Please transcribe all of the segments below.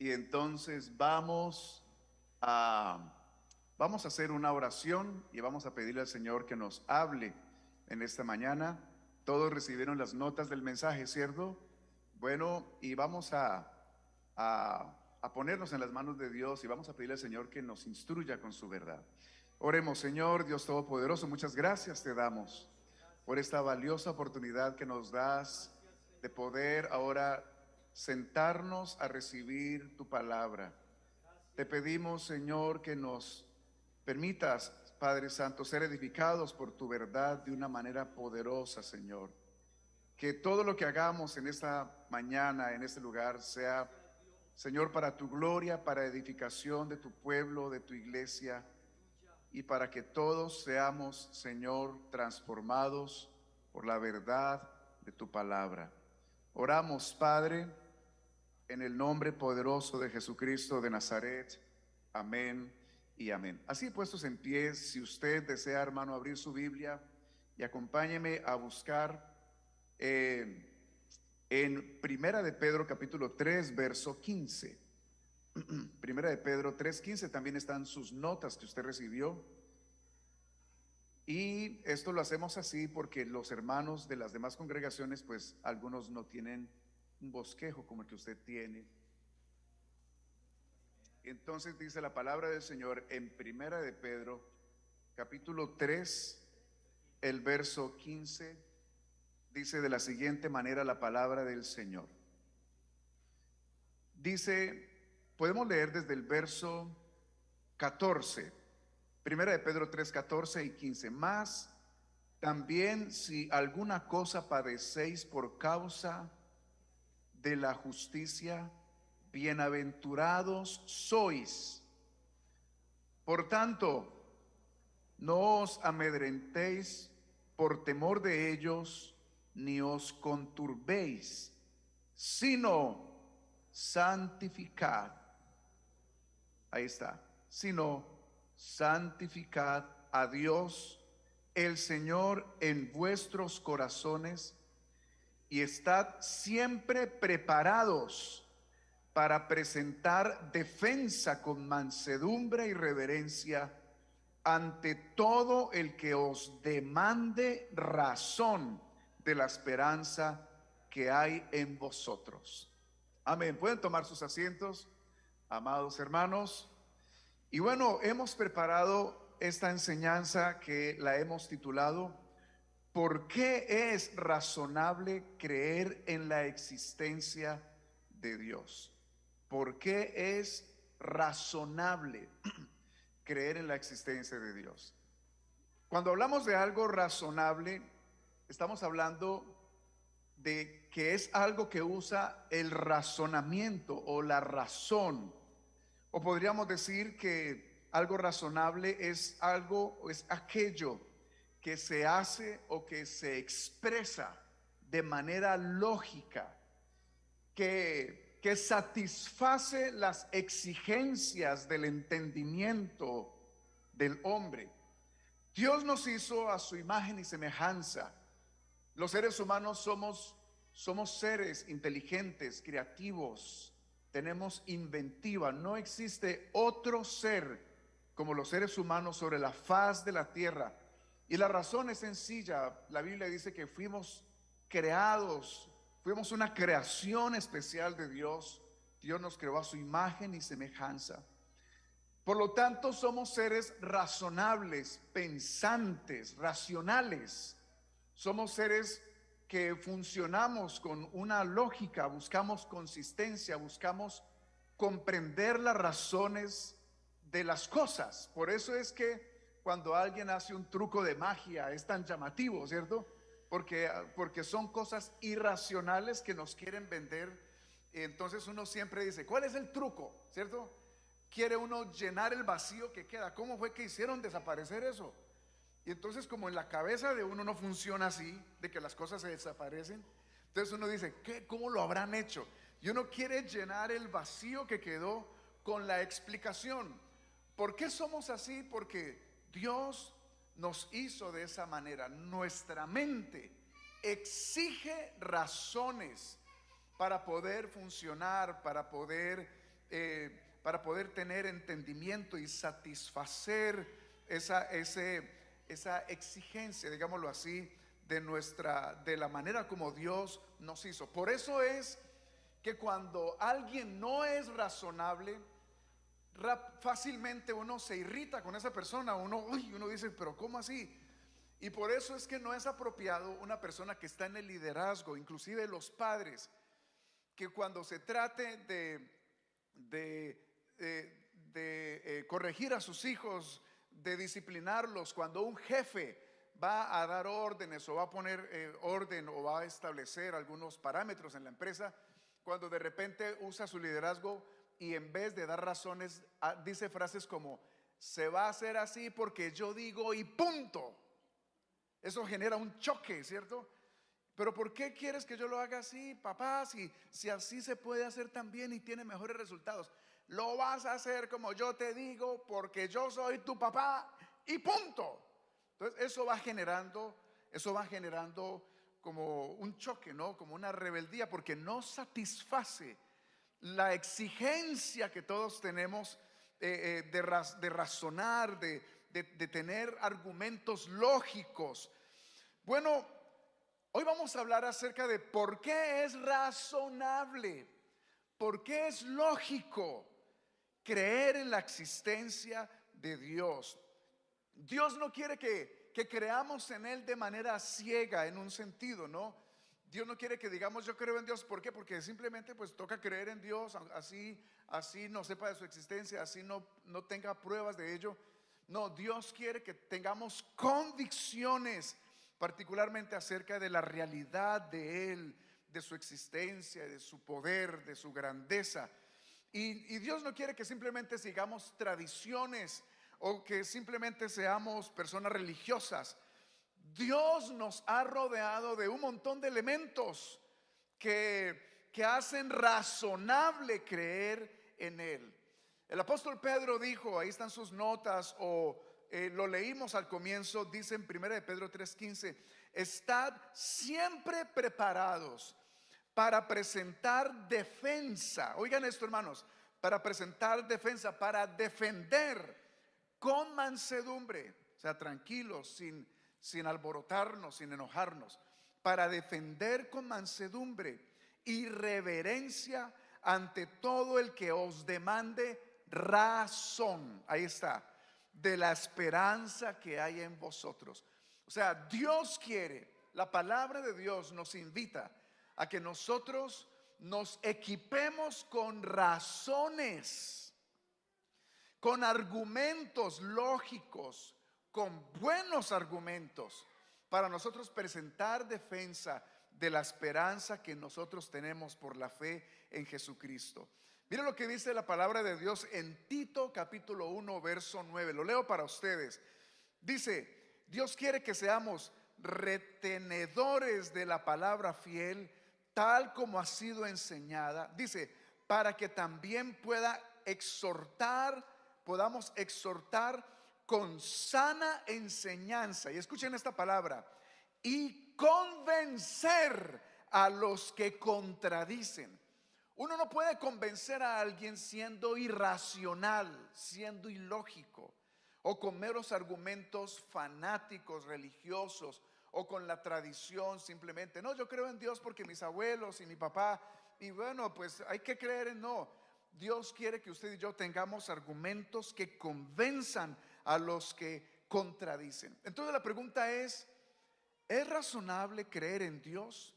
Y entonces a, vamos a hacer una oración y vamos a pedirle al Señor que nos hable en esta mañana. Todos recibieron las notas del mensaje, ¿cierto? Bueno, y vamos a ponernos en las manos de Dios y vamos a pedirle al Señor que nos instruya con su verdad. Oremos. Señor Dios Todopoderoso, muchas gracias te damos por esta valiosa oportunidad que nos das de poder ahora sentarnos a recibir tu palabra. Te pedimos, Señor, que nos permitas, Padre Santo, ser edificados por tu verdad de una manera poderosa, Señor. Que todo lo que hagamos en esta mañana, en este lugar, sea, Señor, para tu gloria, para edificación de tu pueblo, de tu iglesia, y para que todos seamos, Señor, transformados por la verdad de tu palabra. Oramos, Padre, en el nombre poderoso de Jesucristo de Nazaret. Amén y amén. Así puestos en pie, si usted desea, hermano, abrir su Biblia y acompáñeme a buscar en Primera de Pedro capítulo 3 verso 15. Primera de Pedro 3:15, también están sus notas que usted recibió. Y esto lo hacemos así porque los hermanos de las demás congregaciones, pues algunos no tienen un bosquejo como el que usted tiene. Entonces dice la palabra del Señor en Primera de Pedro capítulo 3, el verso 15, dice de la siguiente manera la palabra del Señor. Dice, podemos leer desde el verso 14, Primera de Pedro 3, 14 y 15. Más también si alguna cosa padecéis por causa de la justicia, bienaventurados sois. Por tanto, no os amedrentéis por temor de ellos, ni os conturbéis, sino santificad. Ahí está. Sino santificad a Dios el Señor en vuestros corazones, y estad siempre preparados para presentar defensa con mansedumbre y reverencia ante todo el que os demande razón de la esperanza que hay en vosotros. Amén. Pueden tomar sus asientos, amados hermanos. Y bueno, hemos preparado esta enseñanza que la hemos titulado ¿Por qué es razonable creer en la existencia de Dios? ¿Por qué es razonable creer en la existencia de Dios? Cuando hablamos de algo razonable, estamos hablando de que es algo que usa el razonamiento o la razón. O podríamos decir que algo razonable es algo, es aquello que se hace o que se expresa de manera lógica, que satisface las exigencias del entendimiento del hombre. Dios nos hizo a su imagen y semejanza. Los seres humanos somos seres inteligentes, creativos, tenemos inventiva. No existe otro ser como los seres humanos sobre la faz de la tierra. Y la razón es sencilla. La Biblia dice que fuimos creados, fuimos una creación especial de Dios. Dios nos creó a su imagen y semejanza. Por lo tanto, somos seres razonables, pensantes, racionales. Somos seres que funcionamos con una lógica, buscamos consistencia, buscamos comprender las razones de las cosas. Por eso es que cuando alguien hace un truco de magia es tan llamativo, ¿cierto? Porque son cosas irracionales que nos quieren vender. Entonces uno siempre dice, ¿cuál es el truco? ¿Cierto? Quiere uno llenar el vacío que queda. ¿Cómo fue que hicieron desaparecer eso? Y entonces, como en la cabeza de uno no funciona así, de que las cosas se desaparecen, entonces uno dice, ¿cómo lo habrán hecho? Y uno quiere llenar el vacío que quedó con la explicación. ¿Por qué somos así? Porque Dios nos hizo de esa manera. Nuestra mente exige razones para poder funcionar, para poder para poder tener entendimiento y satisfacer esa exigencia, digámoslo así, de la manera como Dios nos hizo. Por eso es que cuando alguien no es razonable, fácilmente uno se irrita con esa persona, uno dice, pero ¿cómo así? Y por eso es que no es apropiado una persona que está en el liderazgo, inclusive los padres, que cuando se trate de corregir a sus hijos, de disciplinarlos, cuando un jefe va a dar órdenes o va a poner orden o va a establecer algunos parámetros en la empresa, cuando de repente usa su liderazgo y en vez de dar razones dice frases como: se va a hacer así porque yo digo y punto. Eso genera un choque, ¿cierto? Pero ¿por qué quieres que yo lo haga así, papá? Si así se puede hacer también y tiene mejores resultados. Lo vas a hacer como yo te digo porque yo soy tu papá y punto. Entonces eso va generando como un choque, ¿no? Como una rebeldía, porque no satisface la exigencia que todos tenemos de razonar, de tener argumentos lógicos. Bueno, hoy vamos a hablar acerca de por qué es razonable, por qué es lógico creer en la existencia de Dios. Dios no quiere que creamos en Él de manera ciega, en un sentido, ¿no? Dios no quiere que digamos yo creo en Dios. ¿Por qué? Porque simplemente pues toca creer en Dios, así no sepa de su existencia, así no tenga pruebas de ello. No, Dios quiere que tengamos convicciones, particularmente acerca de la realidad de Él, de su existencia, de su poder, de su grandeza. Y Dios no quiere que simplemente sigamos tradiciones o que simplemente seamos personas religiosas. Dios nos ha rodeado de un montón de elementos que hacen razonable creer en Él. El apóstol Pedro dijo, ahí están sus notas, o lo leímos al comienzo, dice en 1 de Pedro 3:15: estad siempre preparados para presentar defensa. Oigan esto, hermanos: para presentar defensa, para defender con mansedumbre, o sea, tranquilos, sin alborotarnos, sin enojarnos, para defender con mansedumbre y reverencia ante todo el que os demande razón. Ahí está, de la esperanza que hay en vosotros. O sea, Dios quiere, la palabra de Dios nos invita a que nosotros nos equipemos con razones, con argumentos lógicos, con buenos argumentos, para nosotros presentar defensa de la esperanza que nosotros tenemos por la fe en Jesucristo. Miren lo que dice la palabra de Dios en Tito capítulo 1 verso 9. Lo leo para ustedes. Dice: Dios quiere que seamos retenedores de la palabra fiel, tal como ha sido enseñada. Dice: para que también podamos exhortar con sana enseñanza. Y escuchen esta palabra: y convencer a los que contradicen. Uno no puede convencer a alguien siendo irracional, siendo ilógico, o con meros argumentos fanáticos, religiosos, o con la tradición simplemente. No, yo creo en Dios porque mis abuelos y mi papá, y bueno, pues hay que creer en. No, Dios quiere que usted y yo tengamos argumentos que convenzan a los que contradicen. Entonces la pregunta es razonable creer en Dios?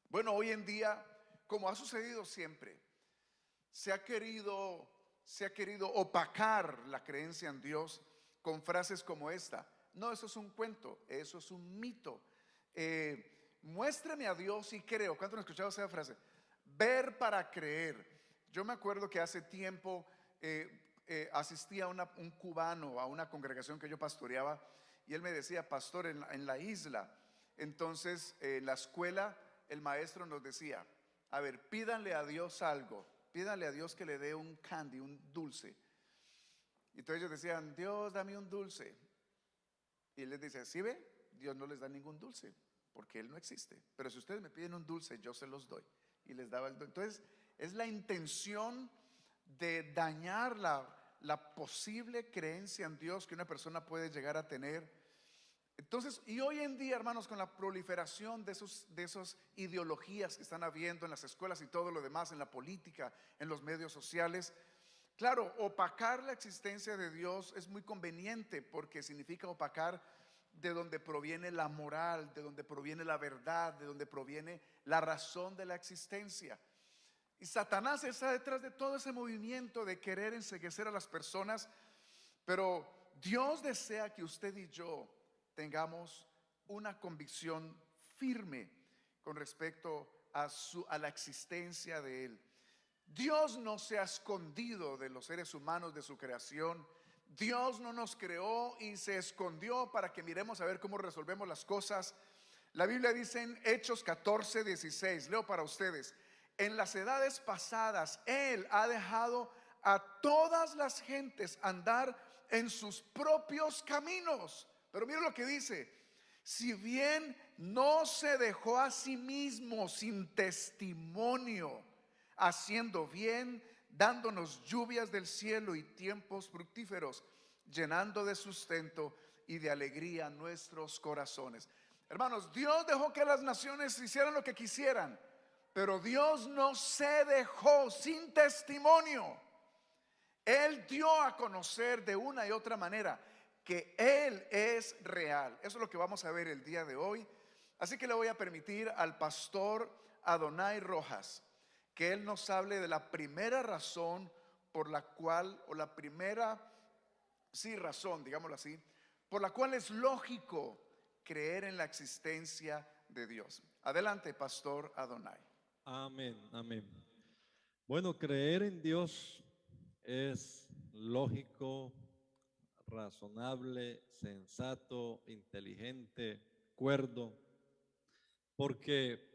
Bueno, hoy en día, como ha sucedido siempre, se ha querido opacar la creencia en Dios con frases como esta: no, eso es un cuento, eso es un mito. Muéstrame a Dios y creo. ¿Cuántos han escuchado esa frase? Ver para creer. Yo me acuerdo que hace tiempo asistía un cubano a una congregación que yo pastoreaba, y él me decía: pastor, en la isla, entonces en la escuela, el maestro nos decía: a ver, pídanle a Dios algo, pídanle a Dios que le dé un candy, un dulce. Y entonces ellos decían: Dios, dame un dulce. Y él les dice: ¿sí ve? Dios no les da ningún dulce porque Él no existe. Pero si ustedes me piden un dulce, yo se los doy. Y les daba el dulce. Entonces es la intención de dañar la posible creencia en Dios que una persona puede llegar a tener. Entonces, y hoy en día, hermanos, con la proliferación de esas ideologías que están habiendo en las escuelas y todo lo demás, en la política, en los medios sociales, claro, opacar la existencia de Dios es muy conveniente porque significa opacar de donde proviene la moral, de donde proviene la verdad, de donde proviene la razón de la existencia. Y Satanás está detrás de todo ese movimiento de querer enceguecer a las personas, pero Dios desea que usted y yo tengamos una convicción firme con respecto a la existencia de Él. Dios no se ha escondido de los seres humanos, de su creación. Dios no nos creó y se escondió para que miremos a ver cómo resolvemos las cosas. La Biblia dice en Hechos 14:16, leo para ustedes: en las edades pasadas Él ha dejado a todas las gentes andar en sus propios caminos. Pero mira lo que dice: si bien no se dejó a sí mismo sin testimonio, haciendo bien, dándonos lluvias del cielo y tiempos fructíferos, llenando de sustento y de alegría nuestros corazones. Hermanos, Dios dejó que las naciones hicieran lo que quisieran, pero Dios no se dejó sin testimonio. Él dio a conocer de una y otra manera que Él es real. Eso es lo que vamos a ver el día de hoy. Así que le voy a permitir al pastor Adonai Rojas que él nos hable de la primera razón por la cual, o la primera, sí, razón, digámoslo así, por la cual es lógico creer en la existencia de Dios. Adelante, pastor Adonai. Amén, amén. Bueno, creer en Dios es lógico, razonable, sensato, inteligente, cuerdo, porque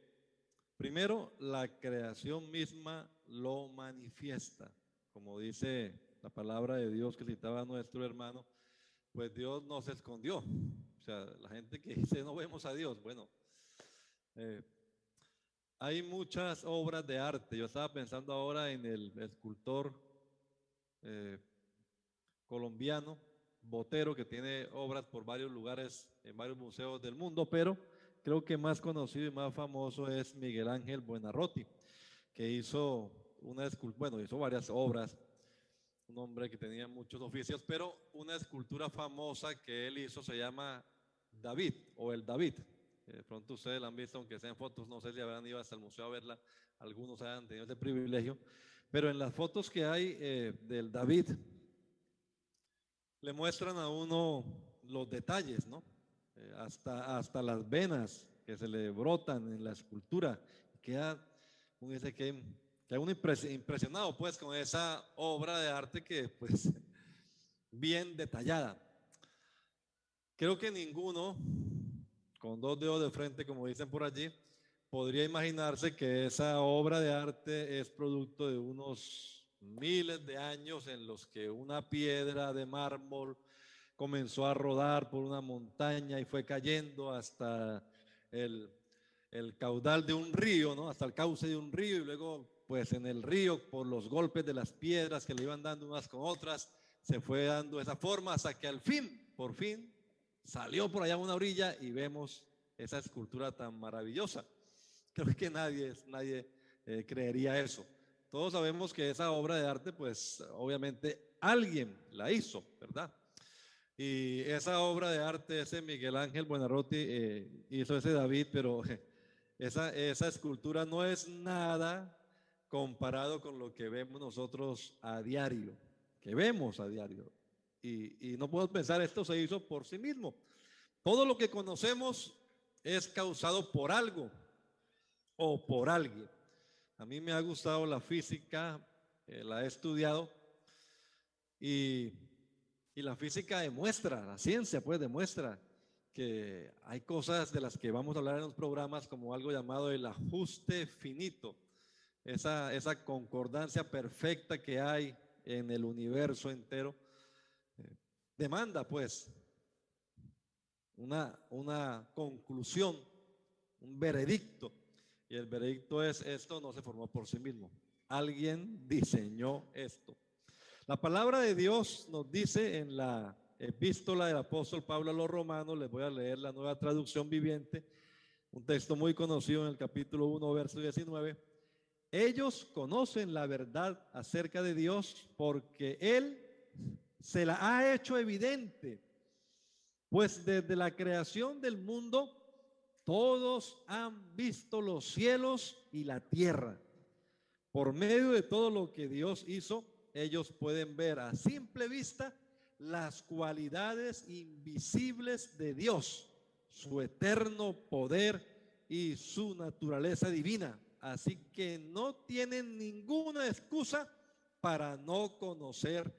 primero la creación misma lo manifiesta, como dice la palabra de Dios que citaba nuestro hermano, pues Dios no se escondió. O sea, la gente que dice no vemos a Dios, bueno, eh, hay muchas obras de arte. Yo estaba pensando ahora en el escultor eh, colombiano, Botero, que tiene obras por varios lugares, en varios museos del mundo, pero creo que más conocido y más famoso es Miguel Ángel Buonarroti, que hizo una escultura, bueno, hizo varias obras, un hombre que tenía muchos oficios, pero una escultura famosa que él hizo se llama David o el David. De pronto ustedes la han visto, aunque sean fotos, no sé si habrán ido hasta el museo a verla, algunos hayan tenido ese privilegio, pero en las fotos que hay del David, le muestran a uno los detalles, ¿no? Hasta las venas que se le brotan en la escultura. Queda, uno dice que uno impresionado pues con esa obra de arte que pues bien detallada. Creo que ninguno, con dos dedos de frente, como dicen por allí, podría imaginarse que esa obra de arte es producto de unos miles de años en los que una piedra de mármol comenzó a rodar por una montaña y fue cayendo hasta el, el caudal de un río, ¿no? Hasta el cauce de un río, y luego pues en el río, por los golpes de las piedras que le iban dando unas con otras, se fue dando esa forma hasta que al fin, por fin, salió por allá a una orilla y vemos esa escultura tan maravillosa. Creo que nadie creería eso. Todos sabemos que esa obra de arte, pues obviamente alguien la hizo, ¿verdad? Y esa obra de arte, ese Miguel Ángel Buonarroti hizo ese David, pero esa escultura no es nada comparado con lo que vemos nosotros a diario, que vemos a diario. Y no podemos pensar esto se hizo por sí mismo. Todo lo que conocemos es causado por algo o por alguien. A mí me ha gustado la física, la he estudiado y y la física demuestra, la ciencia pues demuestra que hay cosas de las que vamos a hablar en los programas como algo llamado el ajuste finito, esa concordancia perfecta que hay en el universo entero, demanda pues una conclusión, un veredicto. Y el veredicto es, esto no se formó por sí mismo. Alguien diseñó esto. La palabra de Dios nos dice en la epístola del apóstol Pablo a los romanos, les voy a leer la Nueva Traducción Viviente, un texto muy conocido en el capítulo 1, verso 19. Ellos conocen la verdad acerca de Dios porque Él se la ha hecho evidente, pues desde la creación del mundo todos han visto los cielos y la tierra. Por medio de todo lo que Dios hizo, ellos pueden ver a simple vista las cualidades invisibles de Dios, su eterno poder y su naturaleza divina. Así que no tienen ninguna excusa para no conocer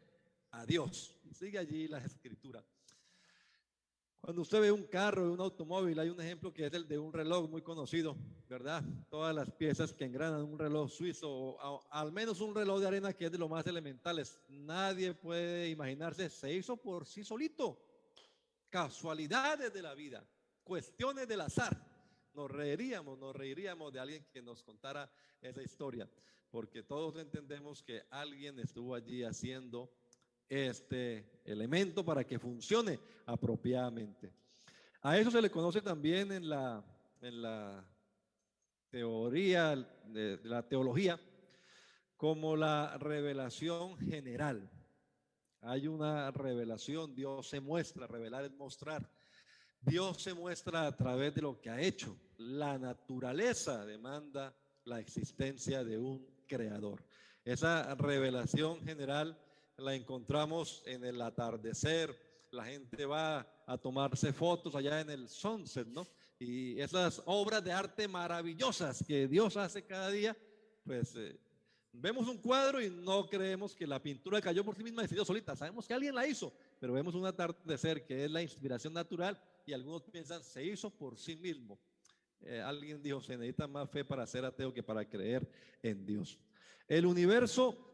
a Dios. Sigue allí la escritura. Cuando usted ve un carro, un automóvil, hay un ejemplo que es el de un reloj muy conocido, ¿verdad? Todas las piezas que engranan un reloj suizo, o al menos un reloj de arena, que es de lo más elementales. Nadie puede imaginarse, se hizo por sí solito. Casualidades de la vida, cuestiones del azar. Nos reiríamos de alguien que nos contara esa historia, porque todos entendemos que alguien estuvo allí haciendo este elemento para que funcione apropiadamente. A eso se le conoce también en la teoría de la teología como la revelación general. Hay una revelación, Dios se muestra, revelar es mostrar. Dios se muestra a través de lo que ha hecho. La naturaleza demanda la existencia de un creador. Esa revelación general la encontramos en el atardecer. La gente va a tomarse fotos allá en el sunset, ¿no? Y esas obras de arte maravillosas que Dios hace cada día, pues vemos un cuadro y no creemos que la pintura cayó por sí misma y se dio solita. Sabemos que alguien la hizo, pero vemos un atardecer que es la inspiración natural y algunos piensan se hizo por sí mismo. Alguien dijo, se necesita más fe para ser ateo que para creer en Dios. El universo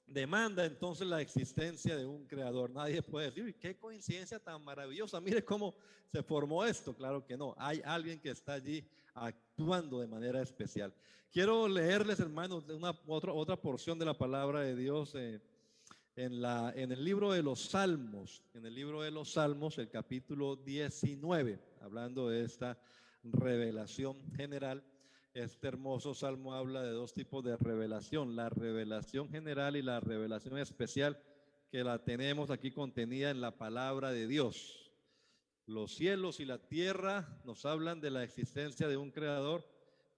demanda entonces la existencia de un creador. Nadie puede decir, qué coincidencia tan maravillosa, mire cómo se formó esto. Claro que no, hay alguien que está allí actuando de manera especial. Quiero leerles, hermanos, otra porción de la palabra de Dios en el libro de los Salmos. En el libro de los Salmos, el capítulo 19, hablando de esta revelación general. Este hermoso salmo habla de dos tipos de revelación, la revelación general y la revelación especial, que la tenemos aquí contenida en la palabra de Dios. Los cielos y la tierra nos hablan de la existencia de un creador,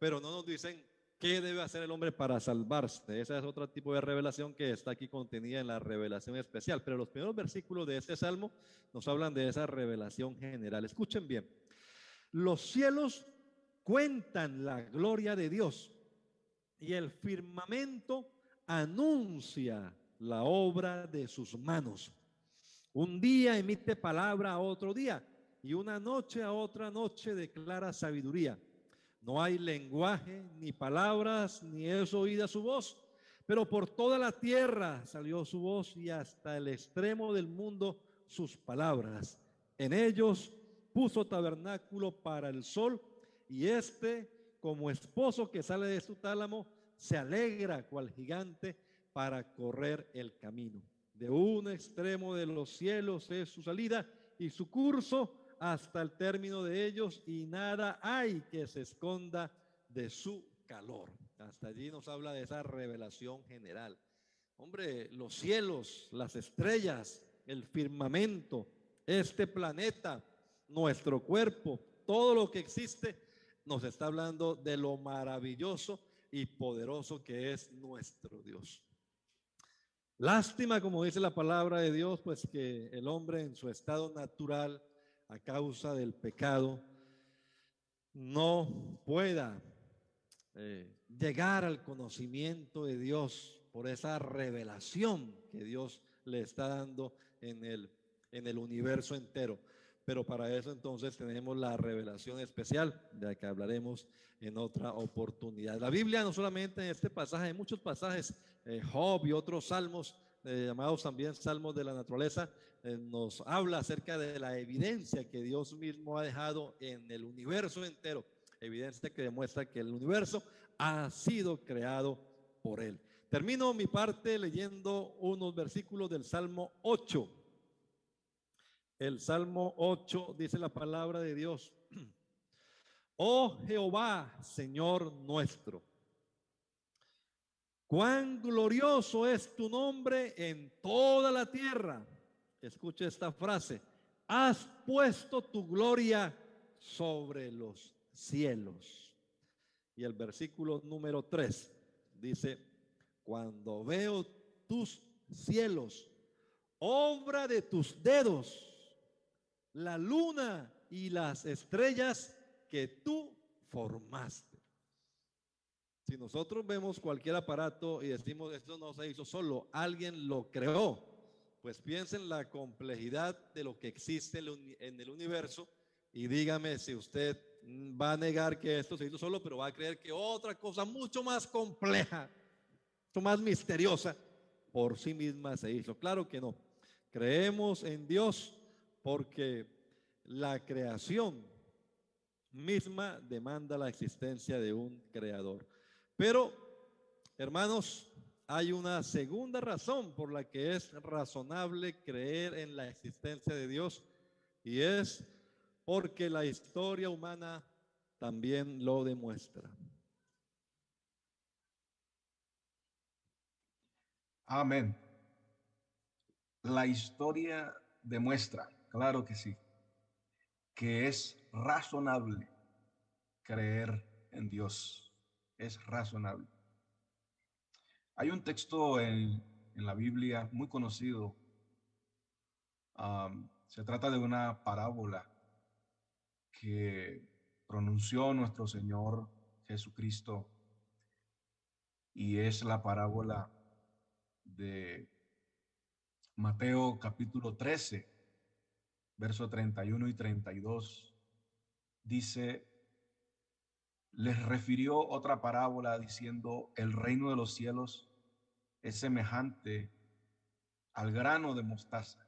pero no nos dicen qué debe hacer el hombre para salvarse. Ese es otro tipo de revelación que está aquí contenida en la revelación especial. Pero los primeros versículos de este salmo nos hablan de esa revelación general. Escuchen bien. Los cielos cuentan la gloria de Dios y el firmamento anuncia la obra de sus manos. Un día emite palabra a otro día y una noche a otra noche declara sabiduría. No hay lenguaje ni palabras ni es oída su voz, pero por toda la tierra salió su voz y hasta el extremo del mundo sus palabras. En ellos puso tabernáculo para el sol y como esposo que sale de su tálamo, se alegra cual gigante para correr el camino. De un extremo de los cielos es su salida y su curso hasta el término de ellos, y nada hay que se esconda de su calor. Hasta allí nos habla de esa revelación general. Hombre, los cielos, las estrellas, el firmamento, este planeta, nuestro cuerpo, todo lo que existe, nos está hablando de lo maravilloso y poderoso que es nuestro Dios. Lástima, como dice la palabra de Dios, pues que el hombre en su estado natural, a causa del pecado, no pueda llegar al conocimiento de Dios por esa revelación que Dios le está dando en el universo entero. Pero para eso entonces tenemos la revelación especial, de la que hablaremos en otra oportunidad. La Biblia no solamente en este pasaje, hay muchos pasajes, Job y otros salmos, llamados también salmos de la naturaleza, nos habla acerca de la evidencia que Dios mismo ha dejado en el universo entero, evidencia que demuestra que el universo ha sido creado por Él. Termino mi parte leyendo unos versículos del Salmo 8. El Salmo 8 dice la palabra de Dios: Oh Jehová, Señor nuestro, cuán glorioso es tu nombre en toda la tierra. Escuche esta frase: has puesto tu gloria sobre los cielos. Y el versículo número 3 dice: cuando veo tus cielos, obra de tus dedos, la luna y las estrellas que tú formaste. Si nosotros vemos cualquier aparato y decimos esto no se hizo solo, alguien lo creó, pues piensen la complejidad de lo que existe en el universo y dígame si usted va a negar que esto se hizo solo, pero va a creer que otra cosa mucho más compleja, mucho más misteriosa, por sí misma se hizo. Claro que no. Creemos en Dios porque la creación misma demanda la existencia de un creador. Pero, hermanos, hay una segunda razón por la que es razonable creer en la existencia de Dios, y es porque la historia humana también lo demuestra. Amén. La historia demuestra, claro que sí, que es razonable creer en Dios. Es razonable. Hay un texto en la Biblia muy conocido. Se trata de una parábola que pronunció nuestro Señor Jesucristo, y es la parábola de Mateo capítulo 13, verso 31 y 32. Dice: les refirió otra parábola diciendo: el reino de los cielos es semejante al grano de mostaza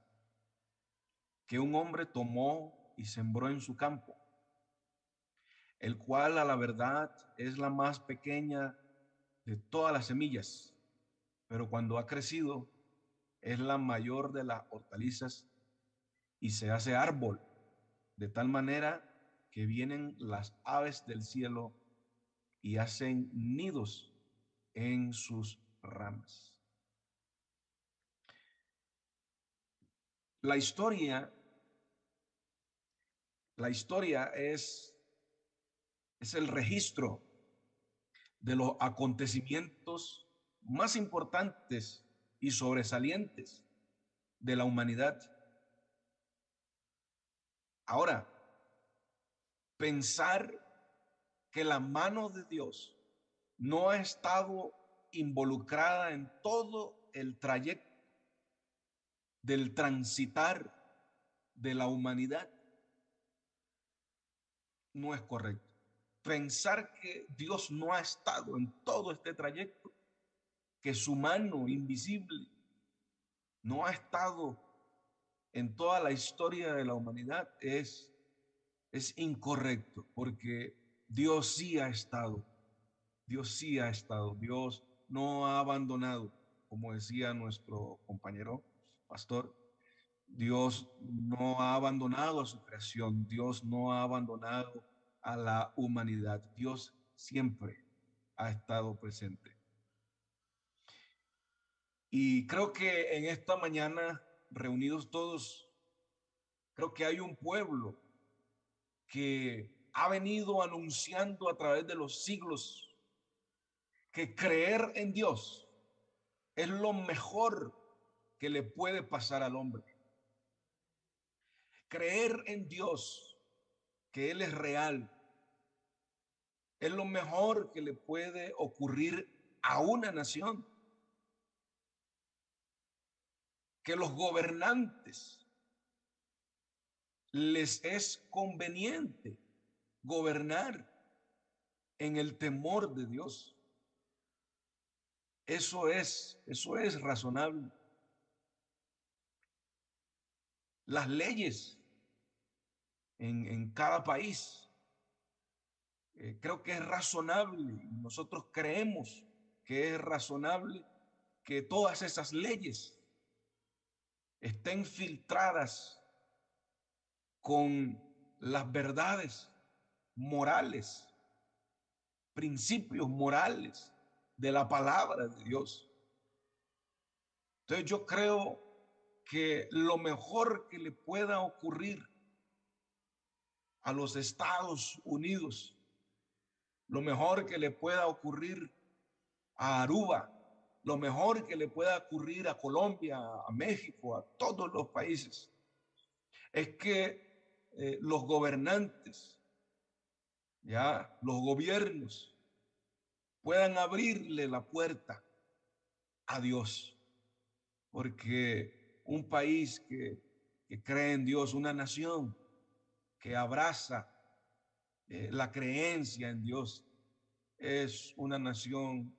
que un hombre tomó y sembró en su campo, el cual a la verdad es la más pequeña de todas las semillas, pero cuando ha crecido es la mayor de las hortalizas y se hace árbol, de tal manera que vienen las aves del cielo y hacen nidos en sus ramas. La historia, la historia es el registro de los acontecimientos más importantes y sobresalientes de la humanidad. Ahora, pensar que la mano de Dios no ha estado involucrada en todo el trayecto del transitar de la humanidad no es correcto. Pensar que Dios no ha estado en todo este trayecto, que su mano invisible no ha estado en toda la historia de la humanidad, es incorrecto, porque Dios sí ha estado. Dios sí ha estado. Dios no ha abandonado, como decía nuestro compañero pastor. Dios no ha abandonado a su creación. Dios no ha abandonado a la humanidad. Dios siempre ha estado presente. Y creo que en esta mañana, reunidos todos, creo que hay un pueblo que ha venido anunciando a través de los siglos que creer en Dios es lo mejor que le puede pasar al hombre. Creer en Dios, que Él es real, es lo mejor que le puede ocurrir a una nación. Que los gobernantes les es conveniente gobernar en el temor de Dios. Eso es razonable. Las leyes en cada país, creo que es razonable. Nosotros creemos que es razonable que todas esas leyes estén filtradas con las verdades morales, principios morales de la palabra de Dios. Entonces yo creo que lo mejor que le pueda ocurrir a los Estados Unidos, lo mejor que le pueda ocurrir a Aruba, lo mejor que le pueda ocurrir a Colombia, a México, a todos los países, es que los gobernantes, ya los gobiernos, puedan abrirle la puerta a Dios, porque un país que cree en Dios, una nación que abraza la creencia en Dios, es una nación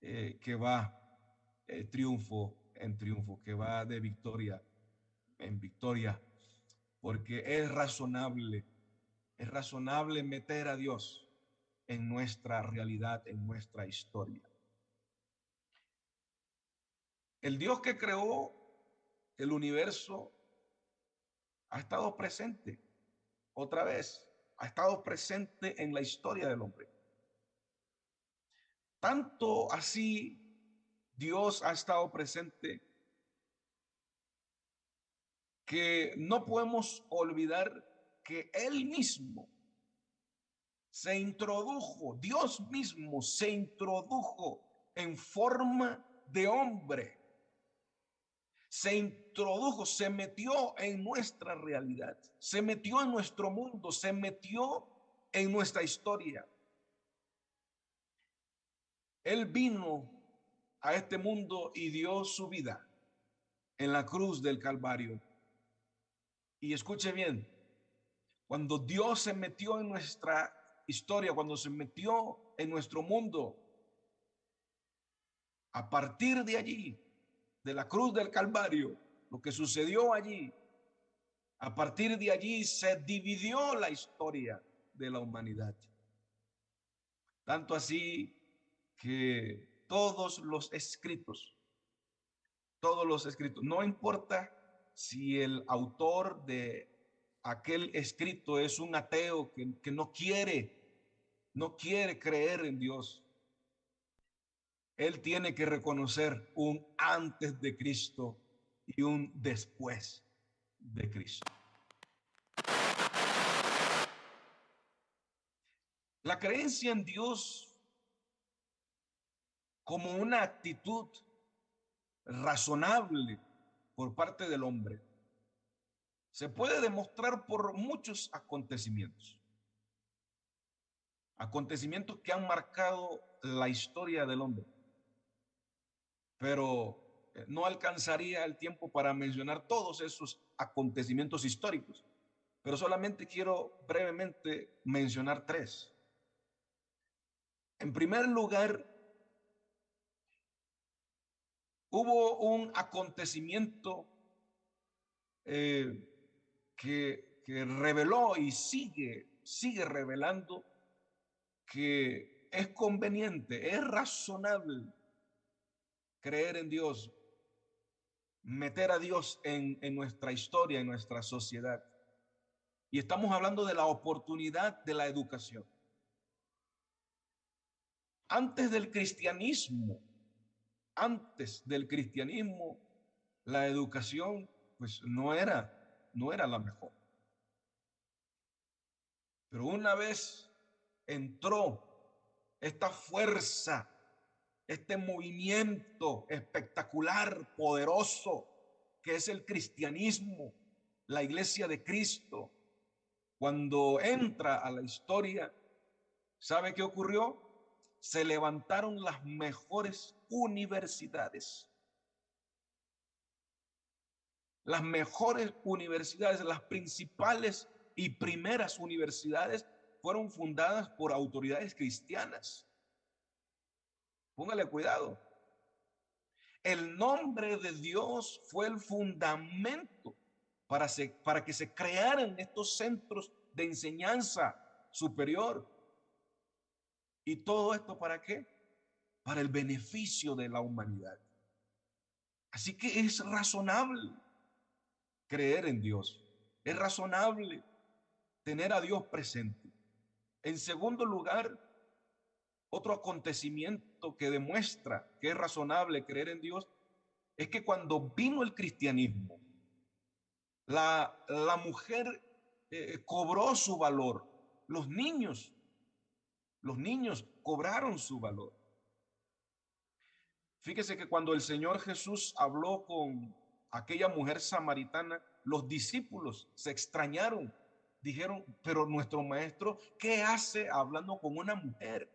que va triunfo en triunfo, que va de victoria en victoria, porque es razonable meter a Dios en nuestra realidad, en nuestra historia. El Dios que creó el universo ha estado presente, otra vez, ha estado presente en la historia del hombre. Tanto así, Dios ha estado presente que no podemos olvidar que Él mismo se introdujo, Dios mismo se introdujo en forma de hombre. Se introdujo, se metió en nuestra realidad, se metió en nuestro mundo, se metió en nuestra historia. Él vino a este mundo y dio su vida en la cruz del Calvario. Y escuche bien, cuando Dios se metió en nuestra historia, cuando se metió en nuestro mundo, a partir de allí, de la cruz del Calvario, lo que sucedió allí, a partir de allí se dividió la historia de la humanidad. Tanto así que todos los escritos, no importa si el autor de aquel escrito es un ateo que no quiere creer en Dios, él tiene que reconocer un antes de Cristo y un después de Cristo. La creencia en Dios como una actitud razonable por parte del hombre se puede demostrar por muchos acontecimientos que han marcado la historia del hombre. Pero no alcanzaría el tiempo para mencionar todos esos acontecimientos históricos, pero solamente quiero brevemente mencionar tres. En primer lugar, hubo un acontecimiento que reveló y sigue revelando que es conveniente, es razonable creer en Dios, meter a Dios en nuestra historia, en nuestra sociedad. Y estamos hablando de la oportunidad de la educación. Antes del cristianismo, la educación pues no era la mejor. Pero una vez entró esta fuerza, este movimiento espectacular, poderoso, que es el cristianismo, la iglesia de Cristo, cuando entra a la historia, ¿sabe qué ocurrió? Se levantaron las mejores universidades. Las mejores universidades, las principales y primeras universidades fueron fundadas por autoridades cristianas. Póngale cuidado. El nombre de Dios fue el fundamento para que se crearan estos centros de enseñanza superior. ¿Y todo esto para qué? Para el beneficio de la humanidad. Así que es razonable creer en Dios. Es razonable tener a Dios presente. En segundo lugar, otro acontecimiento que demuestra que es razonable creer en Dios es que cuando vino el cristianismo, la mujer cobró su valor. Los niños cobraron su valor. Fíjese que cuando el Señor Jesús habló con aquella mujer samaritana, los discípulos se extrañaron. Dijeron, pero nuestro maestro, ¿qué hace hablando con una mujer?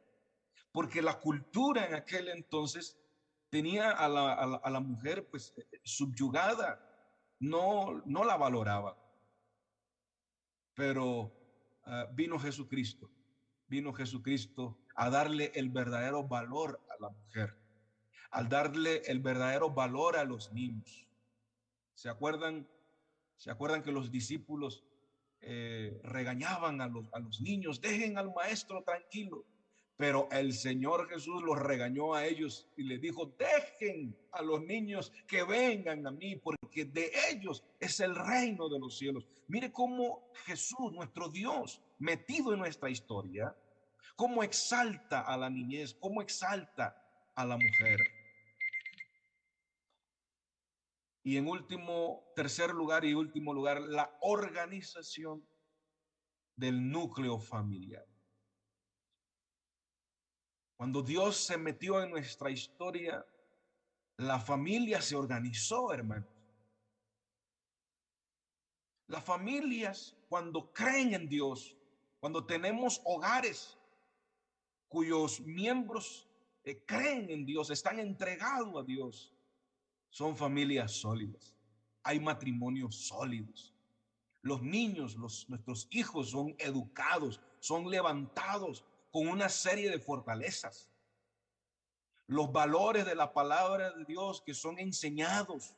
Porque la cultura en aquel entonces tenía a la mujer pues subyugada, no la valoraba. Pero vino Jesucristo a darle el verdadero valor a la mujer, al darle el verdadero valor a los niños. ¿Se acuerdan que los discípulos regañaban a los niños? Dejen al maestro tranquilo. Pero el Señor Jesús los regañó a ellos y les dijo, dejen a los niños que vengan a mí, porque de ellos es el reino de los cielos. Mire cómo Jesús, nuestro Dios, metido en nuestra historia, cómo exalta a la niñez, cómo exalta a la mujer. Y en tercer lugar y último lugar, la organización del núcleo familiar. Cuando Dios se metió en nuestra historia, la familia se organizó, hermanos. Las familias, cuando creen en Dios, cuando tenemos hogares cuyos miembros creen en Dios, están entregados a Dios, son familias sólidas. Hay matrimonios sólidos. Los niños, nuestros hijos son educados, son levantados con una serie de fortalezas. Los valores de la palabra de Dios que son enseñados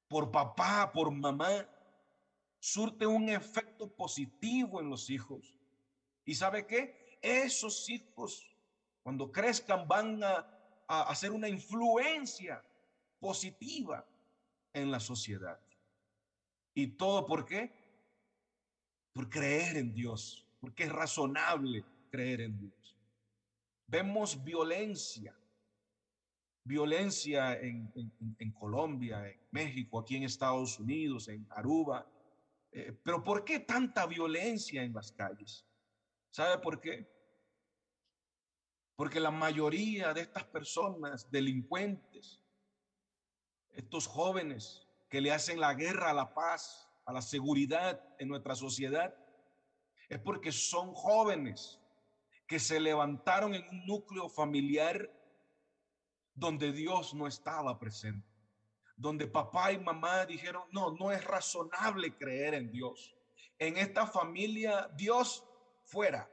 por papá, por mamá, surte un efecto positivo en los hijos. ¿Y sabe qué? Esos hijos, cuando crezcan, van a hacer una influencia positiva en la sociedad. ¿Y todo por qué? Por creer en Dios, porque es razonable creer en Dios. Vemos violencia en Colombia, en México, aquí en Estados Unidos, en Aruba. Pero ¿por qué tanta violencia en las calles? ¿Sabe por qué? Porque la mayoría de estas personas delincuentes, estos jóvenes que le hacen la guerra a la paz, a la seguridad en nuestra sociedad, es porque son jóvenes que se levantaron en un núcleo familiar donde Dios no estaba presente, donde papá y mamá dijeron, no es razonable creer en Dios. En esta familia, Dios fuera.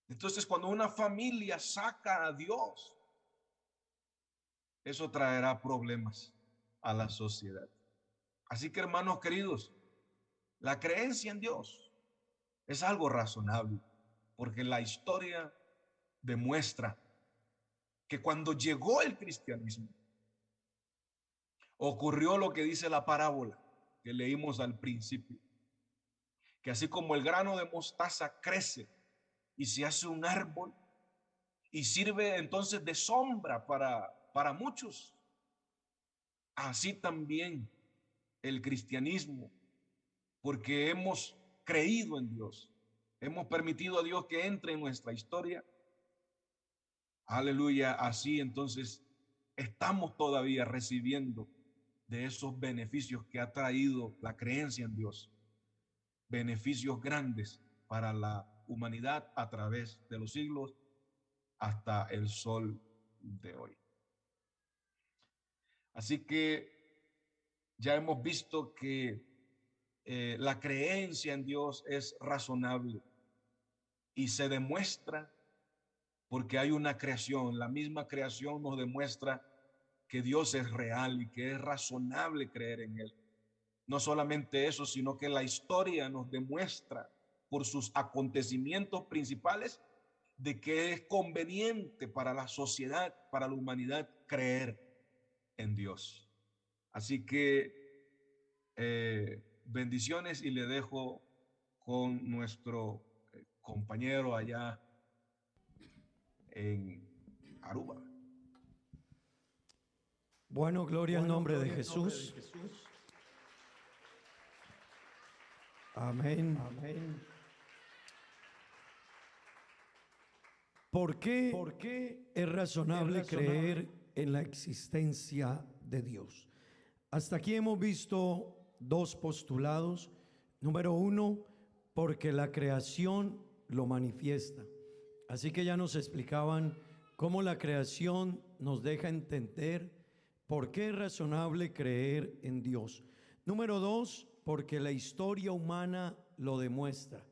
Entonces, cuando una familia saca a Dios, eso traerá problemas a la sociedad. Así que, hermanos queridos, la creencia en Dios es algo razonable, porque la historia demuestra que cuando llegó el cristianismo, ocurrió lo que dice la parábola que leímos al principio, que así como el grano de mostaza crece y se hace un árbol y sirve entonces de sombra para muchos, así también el cristianismo, porque hemos creído en Dios, hemos permitido a Dios que entre en nuestra historia. Aleluya, así entonces estamos todavía recibiendo de esos beneficios que ha traído la creencia en Dios, beneficios grandes para la humanidad a través de los siglos hasta el sol de hoy. Así que ya hemos visto que la creencia en Dios es razonable y se demuestra porque hay una creación. La misma creación nos demuestra que Dios es real y que es razonable creer en Él. No solamente eso, sino que la historia nos demuestra por sus acontecimientos principales de que es conveniente para la sociedad, para la humanidad, creer en Dios. Así que bendiciones, y le dejo con nuestro compañero allá en Aruba. Bueno, gloria al nombre de Jesús. Amén. Amén. ¿Por qué es razonable creer en la existencia de Dios? Hasta aquí hemos visto dos postulados. Número uno, porque la creación lo manifiesta. Así que ya nos explicaban cómo la creación nos deja entender por qué es razonable creer en Dios. Número dos, porque la historia humana lo demuestra.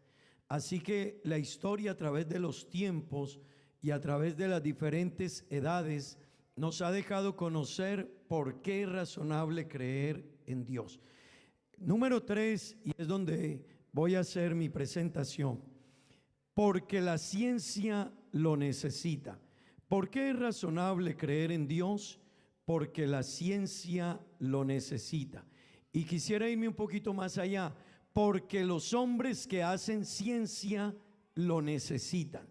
Así que la historia a través de los tiempos y a través de las diferentes edades nos ha dejado conocer por qué es razonable creer en Dios. Número 3, y es donde voy a hacer mi presentación, porque la ciencia lo necesita. ¿Por qué es razonable creer en Dios? Porque la ciencia lo necesita. Y quisiera irme un poquito más allá, porque los hombres que hacen ciencia lo necesitan.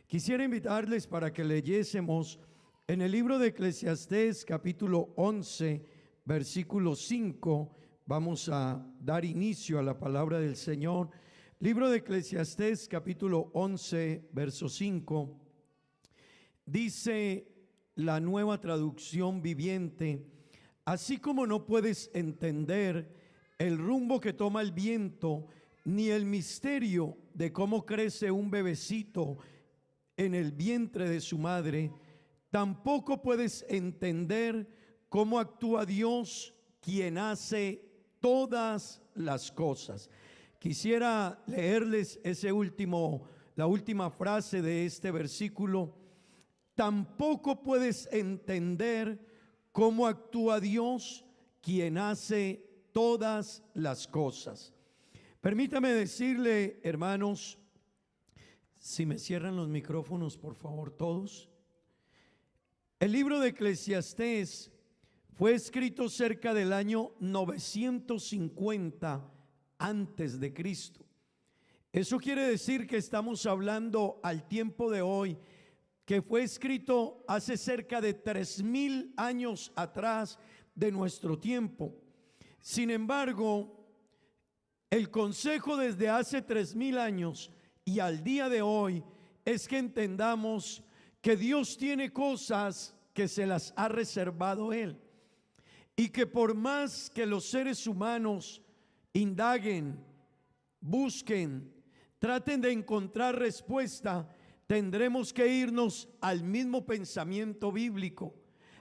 Quisiera invitarles para que leyésemos en el libro de Eclesiastés capítulo 11, versículo 5. Vamos a dar inicio a la palabra del Señor. Libro de Eclesiastés capítulo 11, verso 5. Dice la Nueva Traducción Viviente: así como no puedes entender el rumbo que toma el viento, ni el misterio de cómo crece un bebecito en el vientre de su madre, tampoco puedes entender cómo actúa Dios, quien hace todas las cosas. Quisiera leerles la última frase de este versículo. Tampoco puedes entender cómo actúa Dios, quien hace todas las cosas. Permítame decirle, hermanos, si me cierran los micrófonos, por favor, todos. El libro de Eclesiastés fue escrito cerca del año 950 antes de Cristo. Eso quiere decir que estamos hablando al tiempo de hoy, que fue escrito hace cerca de 3000 años atrás de nuestro tiempo. Sin embargo, el consejo desde hace 3000 años y al día de hoy es que entendamos que Dios tiene cosas que se las ha reservado Él, y que por más que los seres humanos indaguen, busquen, traten de encontrar respuesta, tendremos que irnos al mismo pensamiento bíblico.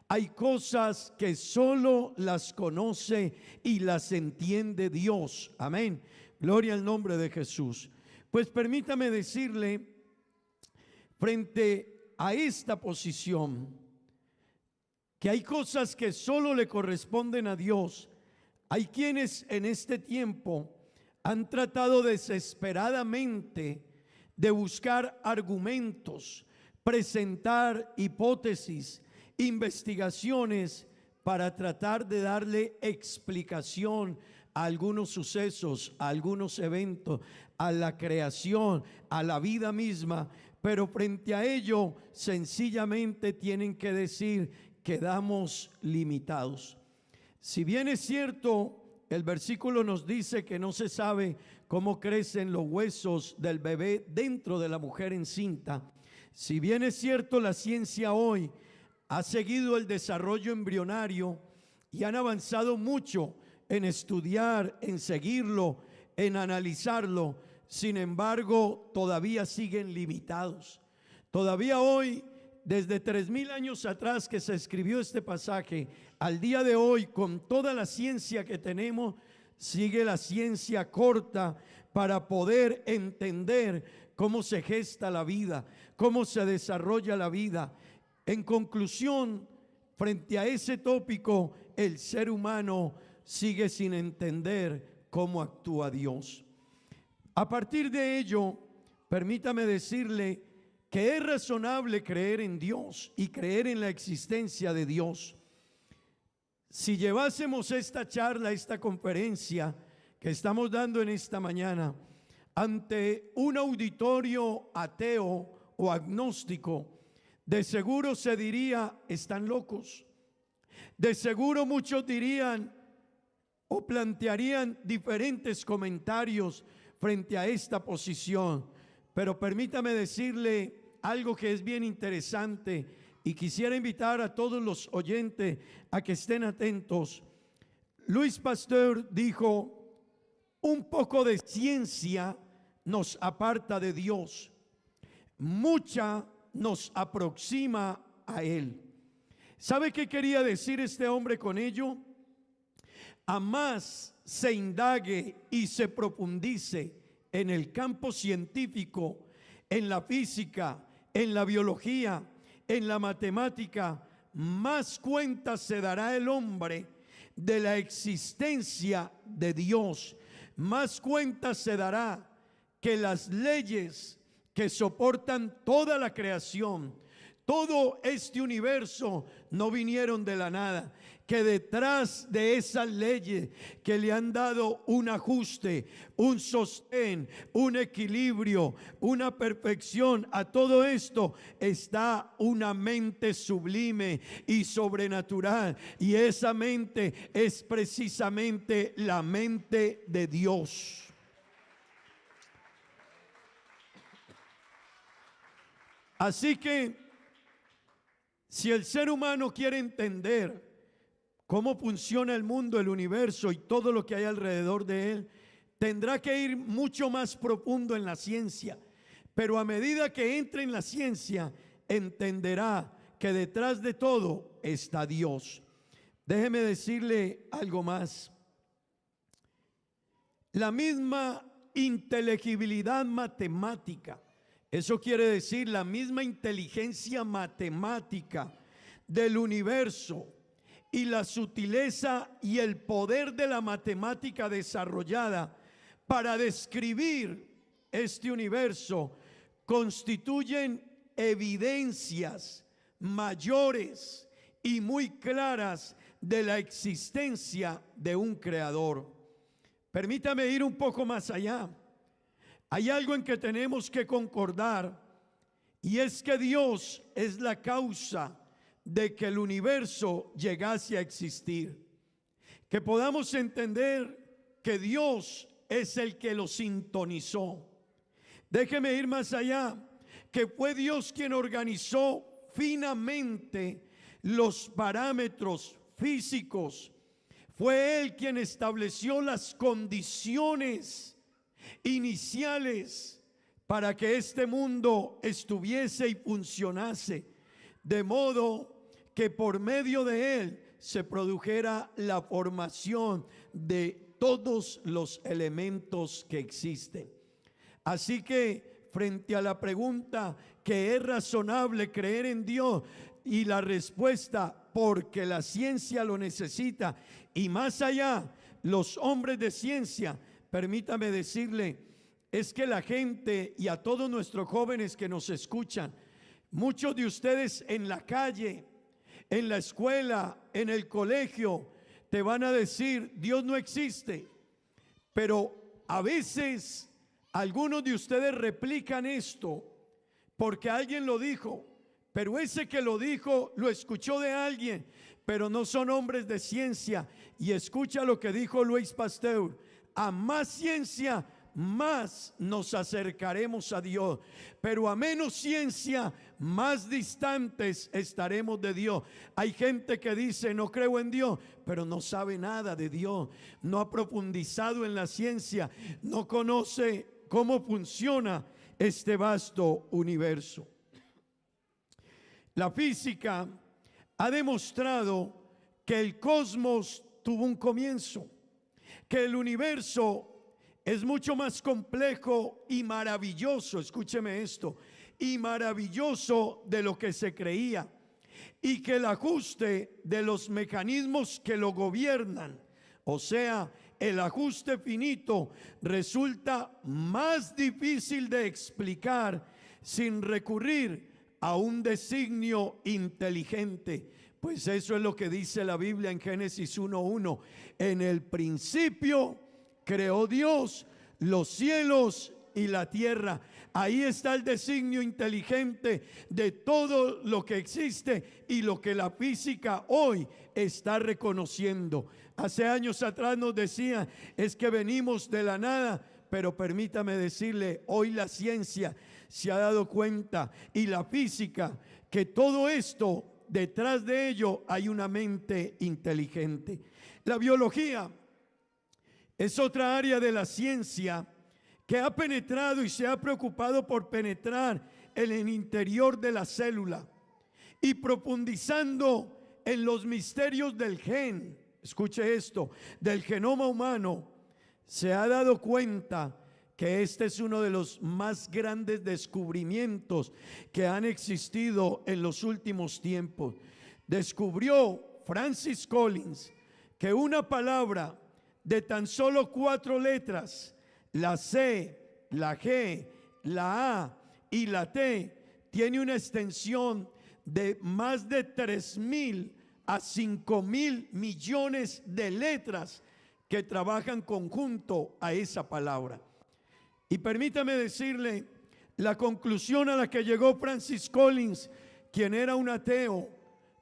Hay cosas que solo las conoce y las entiende Dios. Amén. Gloria al nombre de Jesús. Pues permítame decirle, frente a esta posición, que hay cosas que solo le corresponden a Dios. Hay quienes en este tiempo han tratado desesperadamente de buscar argumentos, presentar hipótesis, investigaciones para tratar de darle explicación a algunos sucesos, a algunos eventos, a la creación, a la vida misma, pero frente a ello sencillamente tienen que decir: quedamos limitados. Si bien es cierto, el versículo nos dice que no se sabe cómo crecen los huesos del bebé dentro de la mujer encinta, si bien es cierto, la ciencia hoy ha seguido el desarrollo embrionario y han avanzado mucho en estudiar, en seguirlo, en analizarlo. Sin embargo, todavía siguen limitados. Todavía hoy, desde 3000 años atrás que se escribió este pasaje, al día de hoy, con toda la ciencia que tenemos, sigue la ciencia corta para poder entender cómo se gesta la vida, cómo se desarrolla la vida. En conclusión, frente a ese tópico, el ser humano sigue sin entender cómo actúa Dios. A partir de ello, permítame decirle que es razonable creer en Dios y creer en la existencia de Dios. Si llevásemos esta charla, esta conferencia que estamos dando en esta mañana ante un auditorio ateo o agnóstico, de seguro se diría: están locos. De seguro muchos dirían o plantearían diferentes comentarios frente a esta posición. Pero permítame decirle algo que es bien interesante y quisiera invitar a todos los oyentes a que estén atentos. Louis Pasteur dijo: un poco de ciencia nos aparta de Dios, mucha nos aproxima a Él. ¿Sabe qué quería decir este hombre con ello? A más se indague y se profundice en el campo científico, en la física, en la biología, en la matemática, más cuenta se dará el hombre de la existencia de Dios. Más cuenta se dará que las leyes que soportan toda la creación, todo este universo, no vinieron de la nada, que detrás de esas leyes que le han dado un ajuste, un sostén, un equilibrio, una perfección a todo esto, está una mente sublime y sobrenatural, y esa mente es precisamente la mente de Dios. Así que si el ser humano quiere entender cómo funciona el mundo, el universo y todo lo que hay alrededor de él, tendrá que ir mucho más profundo en la ciencia. Pero a medida que entre en la ciencia, entenderá que detrás de todo está Dios. Déjeme decirle algo más. La misma inteligibilidad matemática, eso quiere decir la misma inteligencia matemática del universo y la sutileza y el poder de la matemática desarrollada para describir este universo constituyen evidencias mayores y muy claras de la existencia de un creador. Permítame ir un poco más allá. Hay algo en que tenemos que concordar, y es que Dios es la causa de que el universo llegase a existir. Que podamos entender que Dios es el que lo sintonizó. Déjeme ir más allá, que fue Dios quien organizó finamente los parámetros físicos. Fue Él quien estableció las condiciones iniciales para que este mundo estuviese y funcionase, de modo que por medio de él se produjera la formación de todos los elementos que existen. Así que frente a la pregunta que es razonable creer en Dios, y la respuesta porque la ciencia lo necesita, y más allá los hombres de ciencia, permítame decirle, es que la gente y a todos nuestros jóvenes que nos escuchan, muchos de ustedes en la calle, en la escuela, en el colegio, te van a decir Dios no existe. Pero a veces algunos de ustedes replican esto porque alguien lo dijo, pero ese que lo dijo lo escuchó de alguien, pero no son hombres de ciencia. Y escucha lo que dijo Louis Pasteur: a más ciencia, más nos acercaremos a Dios, pero a menos ciencia, más distantes estaremos de Dios. Hay gente que dice no creo en Dios, pero no sabe nada de Dios, no ha profundizado en la ciencia, no conoce cómo funciona este vasto universo. La física ha demostrado que el cosmos tuvo un comienzo, que el universo es mucho más complejo y maravilloso, escúcheme esto, y maravilloso de lo que se creía, y que el ajuste de los mecanismos que lo gobiernan, o sea, el ajuste finito, resulta más difícil de explicar sin recurrir a un designio inteligente. Pues eso es lo que dice la Biblia en Génesis 1:1. En el principio creó Dios los cielos y la tierra. Ahí está el designio inteligente de todo lo que existe y lo que la física hoy está reconociendo. Hace años atrás nos decía, es que venimos de la nada, pero permítame decirle, hoy la ciencia se ha dado cuenta y la física que todo esto, detrás de ello hay una mente inteligente. La biología es otra área de la ciencia que ha penetrado y se ha preocupado por penetrar en el interior de la célula y profundizando en los misterios del gen. Escuche esto, del genoma humano. Se ha dado cuenta que este es uno de los más grandes descubrimientos que han existido en los últimos tiempos. Descubrió Francis Collins que una palabra de tan solo 4 letras, la C, la G, la A y la T, tiene una extensión de más de 3,000 a 5,000 millones de letras que trabajan conjunto a esa palabra. Y permítame decirle la conclusión a la que llegó Francis Collins, quien era un ateo.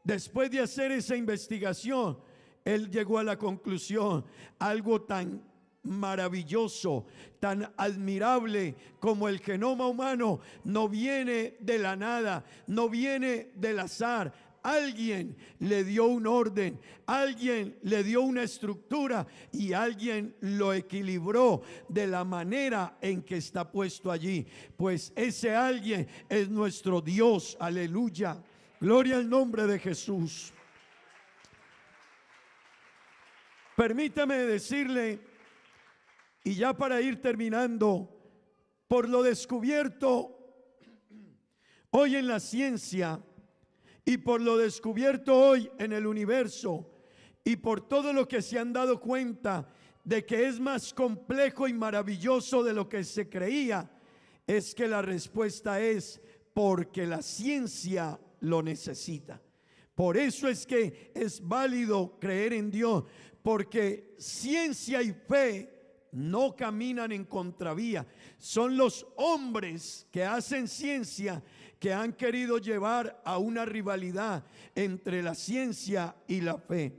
Después de hacer esa investigación, él llegó a la conclusión, algo tan maravilloso, tan admirable como el genoma humano no viene de la nada, no viene del azar. Alguien le dio un orden, alguien le dio una estructura y alguien lo equilibró de la manera en que está puesto allí. Pues ese alguien es nuestro Dios, aleluya, gloria al nombre de Jesús. Permítame decirle, y ya para ir terminando, por lo descubierto hoy en la ciencia y por lo descubierto hoy en el universo y por todo lo que se han dado cuenta de que es más complejo y maravilloso de lo que se creía, es que la respuesta es porque la ciencia lo necesita. Por eso es que es válido creer en Dios, porque ciencia y fe no caminan en contravía. Son los hombres que hacen ciencia que han querido llevar a una rivalidad entre la ciencia y la fe.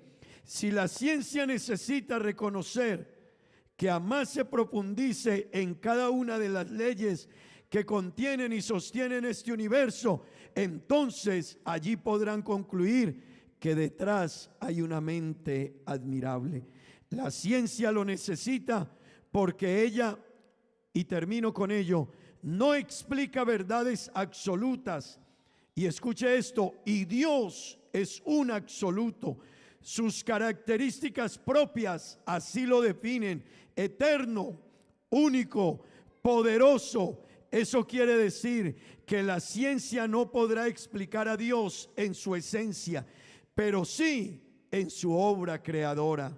Si la ciencia necesita reconocer que a más se profundice en cada una de las leyes que contienen y sostienen este universo, entonces allí podrán concluir que detrás hay una mente admirable. La ciencia lo necesita porque ella, y termino con ello, no explica verdades absolutas. Y escuche esto, y Dios es un absoluto. Sus características propias así lo definen: eterno, único, poderoso. Eso quiere decir que la ciencia no podrá explicar a Dios en su esencia, pero sí en su obra creadora,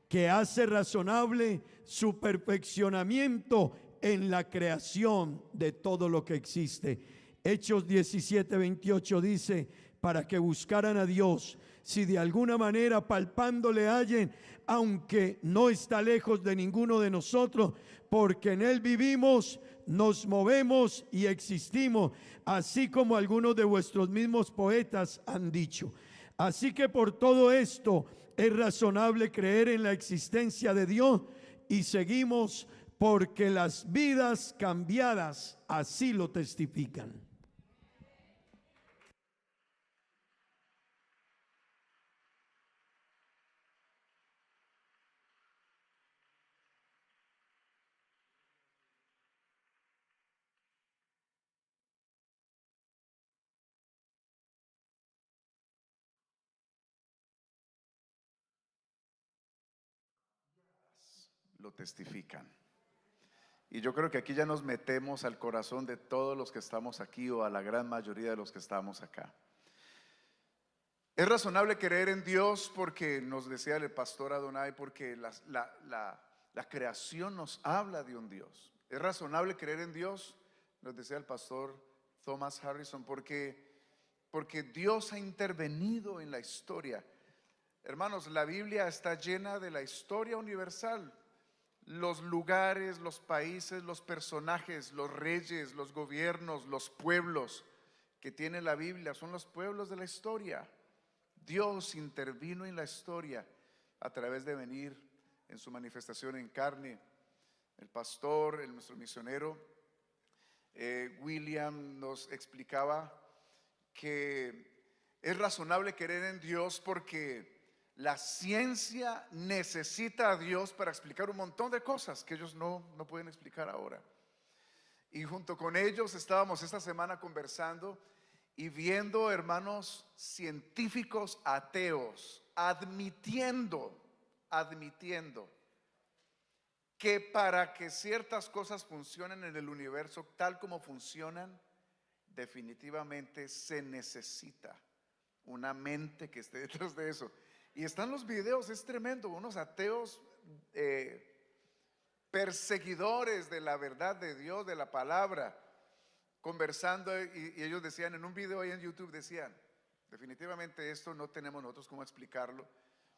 que hace razonable su perfeccionamiento en la creación de todo lo que existe. Hechos 17:28 dice, para que buscaran a Dios, si de alguna manera palpándole hallen, aunque no está lejos de ninguno de nosotros, porque en Él vivimos, nos movemos y existimos, así como algunos de vuestros mismos poetas han dicho. Así que por todo esto es razonable creer en la existencia de Dios y seguimos porque las vidas cambiadas así lo testifican. Lo testifican. Y yo creo que aquí ya nos metemos al corazón de todos los que estamos aquí, o a la gran mayoría de los que estamos acá. Es razonable creer en Dios porque nos decía el pastor Adonai, porque la creación nos habla de un Dios. Es razonable creer en Dios, nos decía el pastor Thomas Harrison, porque Dios ha intervenido en la historia. Hermanos, la Biblia está llena de la historia universal. Los lugares, los países, los personajes, los reyes, los gobiernos, los pueblos que tiene la Biblia son los pueblos de la historia. Dios intervino en la historia a través de venir en su manifestación en carne. El pastor, nuestro misionero, William, nos explicaba que es razonable creer en Dios porque la ciencia necesita a Dios para explicar un montón de cosas que ellos no pueden explicar ahora. Y junto con ellos estábamos esta semana conversando y viendo, hermanos, científicos ateos admitiendo que para que ciertas cosas funcionen en el universo tal como funcionan, definitivamente se necesita una mente que esté detrás de eso. Y están los videos, es tremendo, unos ateos perseguidores de la verdad de Dios, de la palabra, conversando, y ellos decían en un video ahí en YouTube, decían, definitivamente esto no tenemos nosotros cómo explicarlo,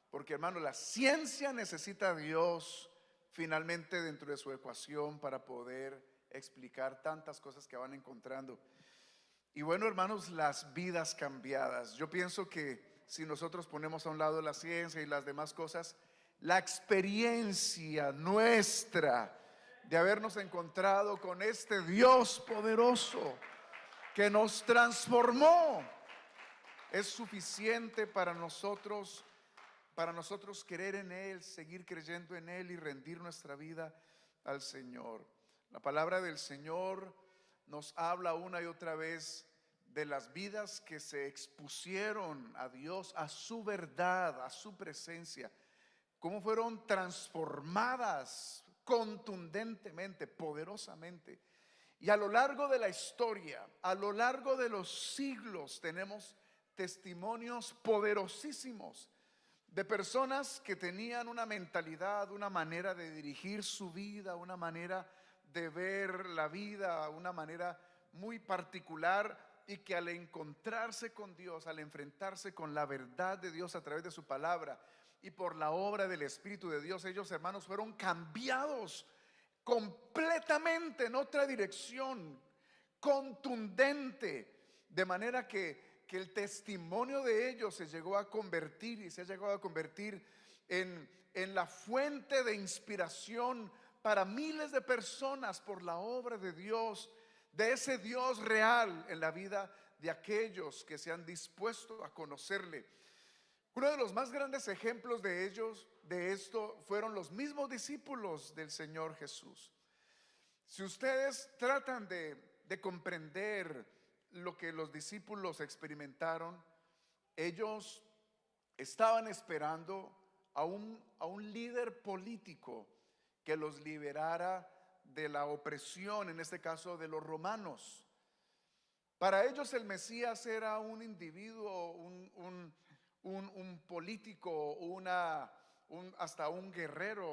porque hermano, la ciencia necesita a Dios finalmente dentro de su ecuación para poder explicar tantas cosas que van encontrando. Y bueno, hermanos, las vidas cambiadas. Yo pienso que si nosotros ponemos a un lado la ciencia y las demás cosas, la experiencia nuestra de habernos encontrado con este Dios poderoso que nos transformó es suficiente para nosotros creer en Él, seguir creyendo en Él y rendir nuestra vida al Señor. La palabra del Señor nos habla una y otra vez de las vidas que se expusieron a Dios, a su verdad, a su presencia, cómo fueron transformadas contundentemente, poderosamente. Y a lo largo de la historia, a lo largo de los siglos, tenemos testimonios poderosísimos de personas que tenían una mentalidad, una manera de dirigir su vida, una manera de ver la vida, una manera muy particular, y que al encontrarse con Dios, al enfrentarse con la verdad de Dios a través de su palabra y por la obra del Espíritu de Dios, ellos, hermanos, fueron cambiados completamente en otra dirección, contundente, de manera que el testimonio de ellos se llegó a convertir y se ha llegado a convertir en la fuente de inspiración para miles de personas por la obra de Dios, de ese Dios real en la vida de aquellos que se han dispuesto a conocerle. Uno de los más grandes ejemplos de ellos, de esto, fueron los mismos discípulos del Señor Jesús. Si ustedes tratan de comprender lo que los discípulos experimentaron, ellos estaban esperando a un líder político que los liberara de la opresión, en este caso de los romanos. Para ellos el Mesías era un individuo, un político, hasta un guerrero,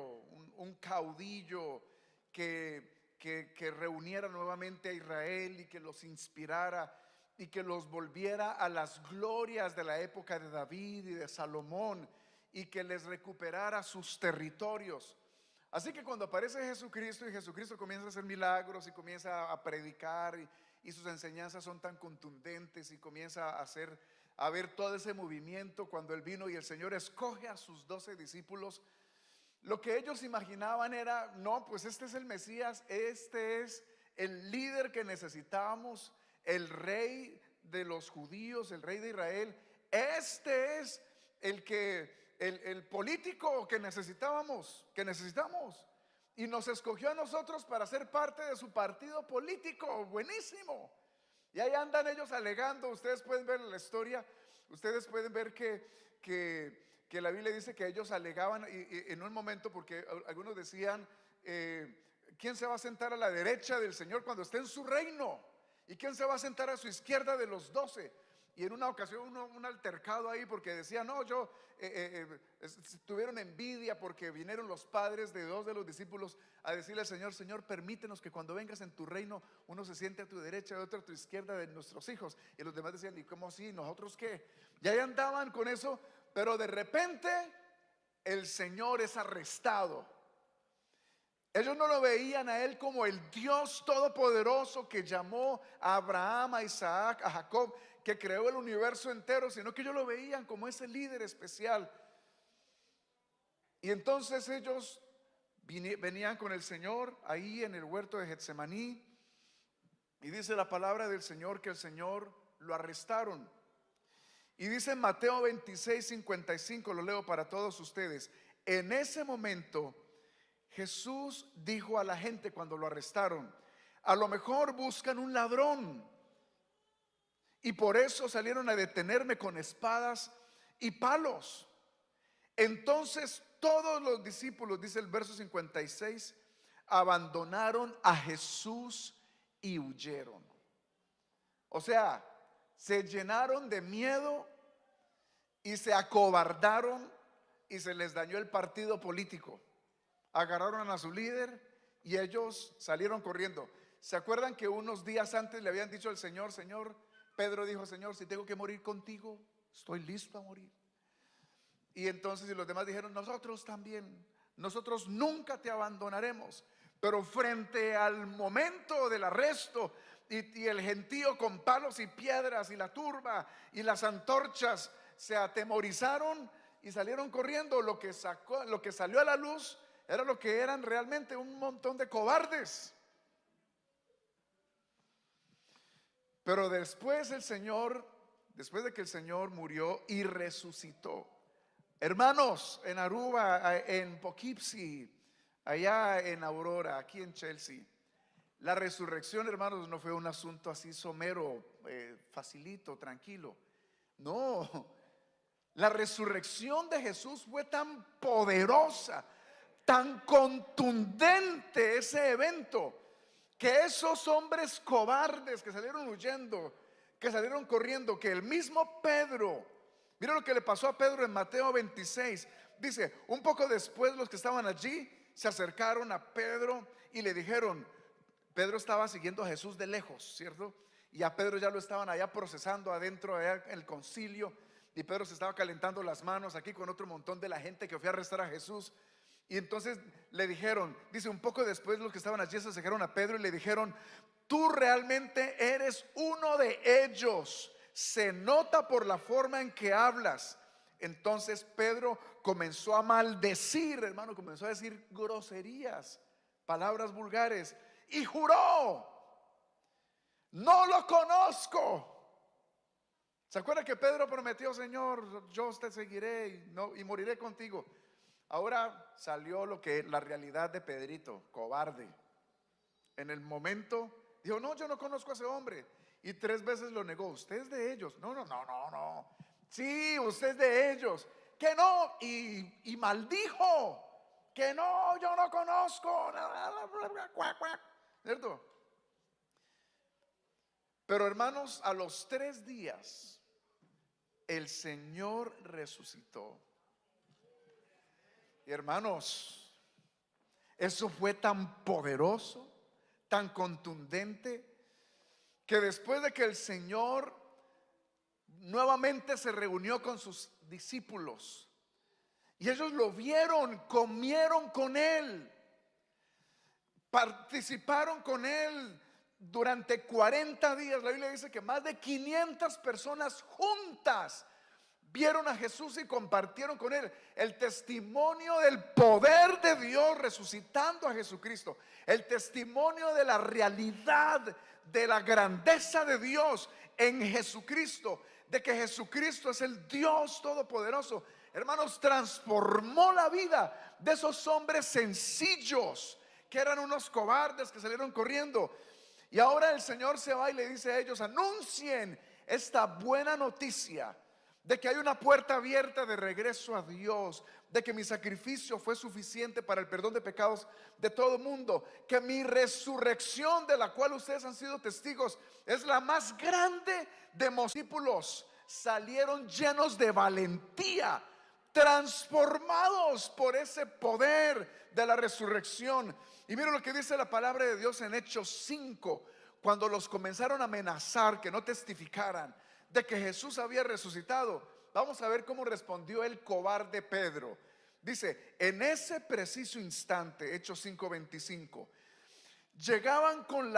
un caudillo que reuniera nuevamente a Israel y que los inspirara y que los volviera a las glorias de la época de David y de Salomón y que les recuperara sus territorios. Así que cuando aparece Jesucristo y Jesucristo comienza a hacer milagros y comienza a predicar y sus enseñanzas son tan contundentes y comienza a ver todo ese movimiento cuando Él vino y el Señor escoge a sus 12 discípulos, lo que ellos imaginaban era, no, pues este es el Mesías, este es el líder que necesitábamos, el rey de los judíos, el rey de Israel, este es el político que necesitamos, y nos escogió a nosotros para ser parte de su partido político. Buenísimo. Y ahí andan ellos alegando. Ustedes pueden ver la historia, ustedes pueden ver que la Biblia dice que ellos alegaban y en un momento, porque algunos decían, ¿quién se va a sentar a la derecha del Señor cuando esté en su reino? ¿Y quién se va a sentar a su izquierda de los 12? Y en una ocasión un altercado ahí porque decía, no, tuvieron envidia porque vinieron los padres de dos de los discípulos a decirle al Señor, Señor, permítenos que cuando vengas en tu reino uno se siente a tu derecha y otro a tu izquierda de nuestros hijos. Y los demás decían, ¿y cómo así? ¿Nosotros qué? Y ahí andaban con eso, pero de repente el Señor es arrestado. Ellos no lo veían a él como el Dios todopoderoso que llamó a Abraham, a Isaac, a Jacob, que creó el universo entero, sino que ellos lo veían como ese líder especial. Y entonces ellos venían con el Señor ahí en el huerto de Getsemaní, y dice la palabra del Señor que el Señor lo arrestaron. Y dice en Mateo 26:55, lo leo para todos ustedes: en ese momento Jesús dijo a la gente cuando lo arrestaron, a lo mejor buscan un ladrón y por eso salieron a detenerme con espadas y palos. Entonces todos los discípulos, dice el verso 56, abandonaron a Jesús y huyeron. O sea, se llenaron de miedo y se acobardaron y se les dañó el partido político. Agarraron a su líder y ellos salieron corriendo. ¿Se acuerdan que unos días antes le habían dicho al Señor, Señor, Pedro dijo, Señor, si tengo que morir contigo, estoy listo a morir? Y entonces los demás dijeron, nosotros también, nosotros nunca te abandonaremos. Pero frente al momento del arresto y el gentío con palos y piedras y la turba y las antorchas, se atemorizaron y salieron corriendo. Lo que salió a la luz era lo que eran realmente un montón de cobardes. Pero después de que el Señor murió y resucitó, hermanos, en Aruba, en Poughkeepsie, allá en Aurora, aquí en Chelsea, la resurrección, hermanos, no fue un asunto así somero, facilito, tranquilo. No, la resurrección de Jesús fue tan poderosa, tan contundente ese evento, que esos hombres cobardes que salieron huyendo, que salieron corriendo, que el mismo Pedro, mira lo que le pasó a Pedro en Mateo 26, dice, un poco después los que estaban allí se acercaron a Pedro y le dijeron, Pedro estaba siguiendo a Jesús de lejos, ¿cierto? Y a Pedro ya lo estaban allá procesando adentro allá en el concilio, y Pedro se estaba calentando las manos aquí con otro montón de la gente que fue a arrestar a Jesús. Y entonces le dijeron, dice, un poco después los que estaban allí se acercaron a Pedro y le dijeron, tú realmente eres uno de ellos, se nota por la forma en que hablas. Entonces Pedro comenzó a maldecir, hermano, comenzó a decir groserías, palabras vulgares, y juró, no lo conozco. ¿Se acuerda que Pedro prometió, Señor, yo te seguiré y moriré contigo? Ahora salió la realidad de Pedrito, cobarde. En el momento dijo, no, yo no conozco a ese hombre. Y 3 veces lo negó. Usted es de ellos. No. Sí, usted es de ellos. Que no. Y maldijo. Que no, yo no conozco. ¿Cierto? Pero hermanos, a los 3 días el Señor resucitó. Y hermanos, eso fue tan poderoso, tan contundente, que después de que el Señor nuevamente se reunió con sus discípulos y ellos lo vieron, comieron con él, participaron con él durante 40 días, la Biblia dice que más de 500 personas juntas vieron a Jesús y compartieron con él el testimonio del poder de Dios resucitando a Jesucristo, el testimonio de la realidad de la grandeza de Dios en Jesucristo, de que Jesucristo es el Dios todopoderoso. Hermanos, transformó la vida de esos hombres sencillos que eran unos cobardes que salieron corriendo. Y ahora el Señor se va y le dice a ellos, anuncien esta buena noticia de que hay una puerta abierta de regreso a Dios, de que mi sacrificio fue suficiente para el perdón de pecados de todo el mundo, que mi resurrección, de la cual ustedes han sido testigos, es la más grande de mis discípulos. Salieron llenos de valentía, transformados por ese poder de la resurrección. Y miren lo que dice la palabra de Dios en Hechos 5, cuando los comenzaron a amenazar que no testificaran de que Jesús había resucitado. Vamos a ver cómo respondió el cobarde Pedro. Dice, en ese preciso instante, Hechos 5:25, llegaban con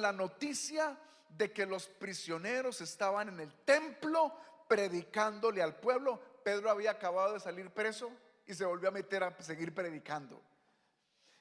la noticia de que los prisioneros estaban en el templo predicándole al pueblo. Pedro había acabado de salir preso y se volvió a meter a seguir predicando.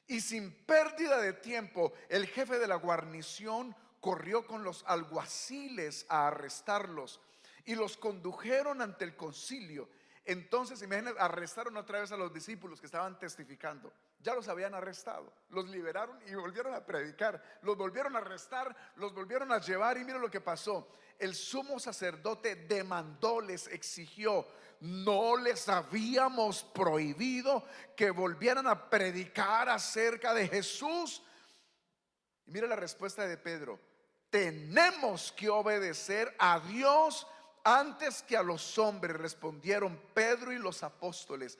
Y sin pérdida de tiempo, el jefe de la guarnición corrió con los alguaciles a arrestarlos y los condujeron ante el concilio. Entonces, imagínense, arrestaron otra vez a los discípulos que estaban testificando. Ya los habían arrestado, los liberaron y volvieron a predicar. Los volvieron a arrestar, los volvieron a llevar. Y miren lo que pasó. El sumo sacerdote demandó, les exigió: ¿no les habíamos prohibido que volvieran a predicar acerca de Jesús? Y mira la respuesta de Pedro: tenemos que obedecer a Dios antes que a los hombres, respondieron Pedro y los apóstoles.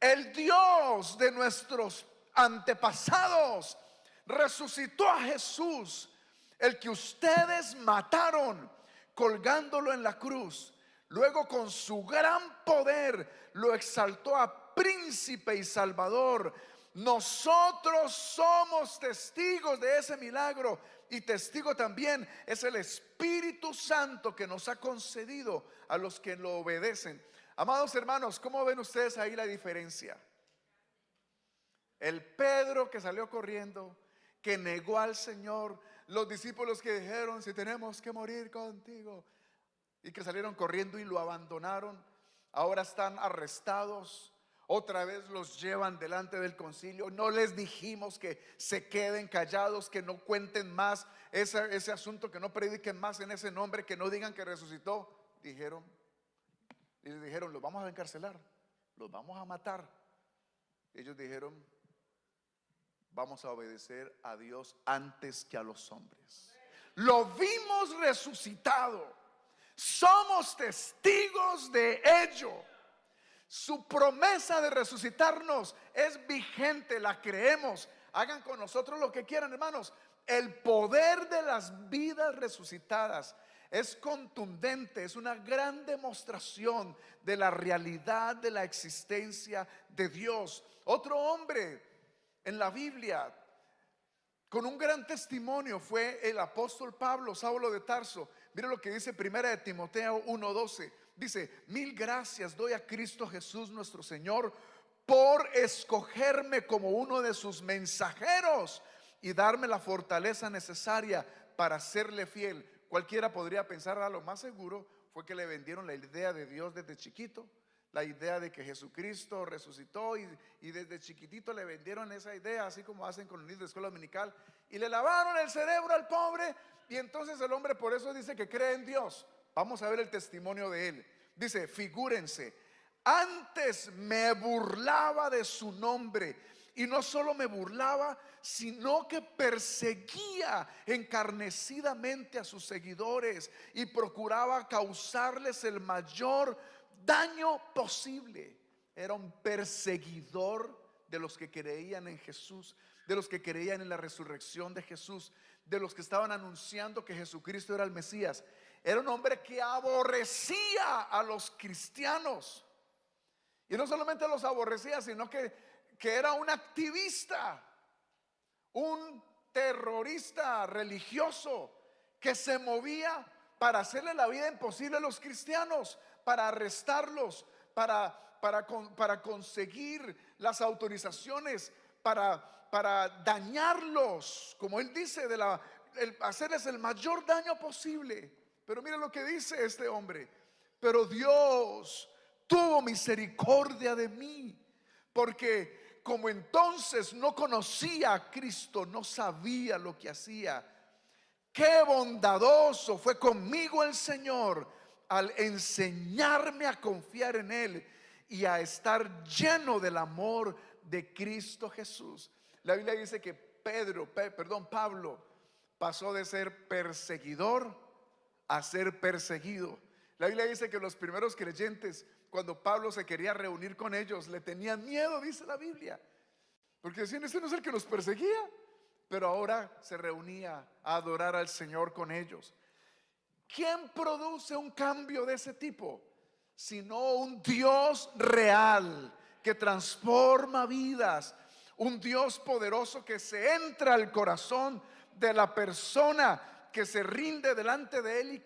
El Dios de nuestros antepasados resucitó a Jesús, el que ustedes mataron colgándolo en la cruz. Luego, con su gran poder, lo exaltó a príncipe y salvador. Nosotros somos testigos de ese milagro, y testigo también es el Espíritu Santo que nos ha concedido a los que lo obedecen. Amados hermanos, ¿cómo ven ustedes ahí la diferencia? El Pedro que salió corriendo, que negó al Señor, los discípulos que dijeron: si tenemos que morir contigo, y que salieron corriendo y lo abandonaron. Ahora están arrestados. Otra vez los llevan delante del concilio. No les dijimos que se queden callados, que no cuenten más ese asunto, que no prediquen más en ese nombre, que no digan que resucitó. Dijeron, y les dijeron: los vamos a encarcelar, los vamos a matar. Ellos dijeron: vamos a obedecer a Dios antes que a los hombres. Lo vimos resucitado, somos testigos de ello. Su promesa de resucitarnos es vigente, la creemos. Hagan con nosotros lo que quieran, hermanos. El poder de las vidas resucitadas es contundente, es una gran demostración de la realidad de la existencia de Dios. Otro hombre en la Biblia con un gran testimonio fue el apóstol Pablo, Saulo de Tarso. Mira lo que dice 1 Timoteo 1:12. Dice: mil gracias doy a Cristo Jesús nuestro Señor por escogerme como uno de sus mensajeros y darme la fortaleza necesaria para serle fiel. Cualquiera podría pensar, a lo más seguro fue que le vendieron la idea de Dios desde chiquito, la idea de que Jesucristo resucitó, y desde chiquitito le vendieron esa idea, así como hacen con los niños de escuela dominical, y le lavaron el cerebro al pobre. Y entonces el hombre por eso dice que cree en Dios. Vamos a ver el testimonio de él. Dice: figúrense, antes me burlaba de su nombre, y no solo me burlaba, sino que perseguía encarnecidamente a sus seguidores y procuraba causarles el mayor daño posible. Era un perseguidor de los que creían en Jesús, de los que creían en la resurrección de Jesús, de los que estaban anunciando que Jesucristo era el Mesías. Era un hombre que aborrecía a los cristianos, y no solamente los aborrecía, sino que era un activista, un terrorista religioso que se movía para hacerle la vida imposible a los cristianos, para arrestarlos, para conseguir las autorizaciones, para dañarlos, como él dice, hacerles el mayor daño posible. Pero mira lo que dice este hombre: pero Dios tuvo misericordia de mí, porque como entonces no conocía a Cristo, no sabía lo que hacía. Qué bondadoso fue conmigo el Señor, al enseñarme a confiar en Él y a estar lleno del amor de Cristo Jesús. La Biblia dice que Pablo pasó de ser perseguidor a ser perseguido. La Biblia dice que los primeros creyentes, cuando Pablo se quería reunir con ellos, le tenían miedo, dice la Biblia, porque decían: ese no es el que nos perseguía. Pero ahora se reunía a adorar al Señor con ellos. ¿Quién produce un cambio de ese tipo? Sino un Dios real que transforma vidas, un Dios poderoso que se entra al corazón de la persona que se rinde delante de Él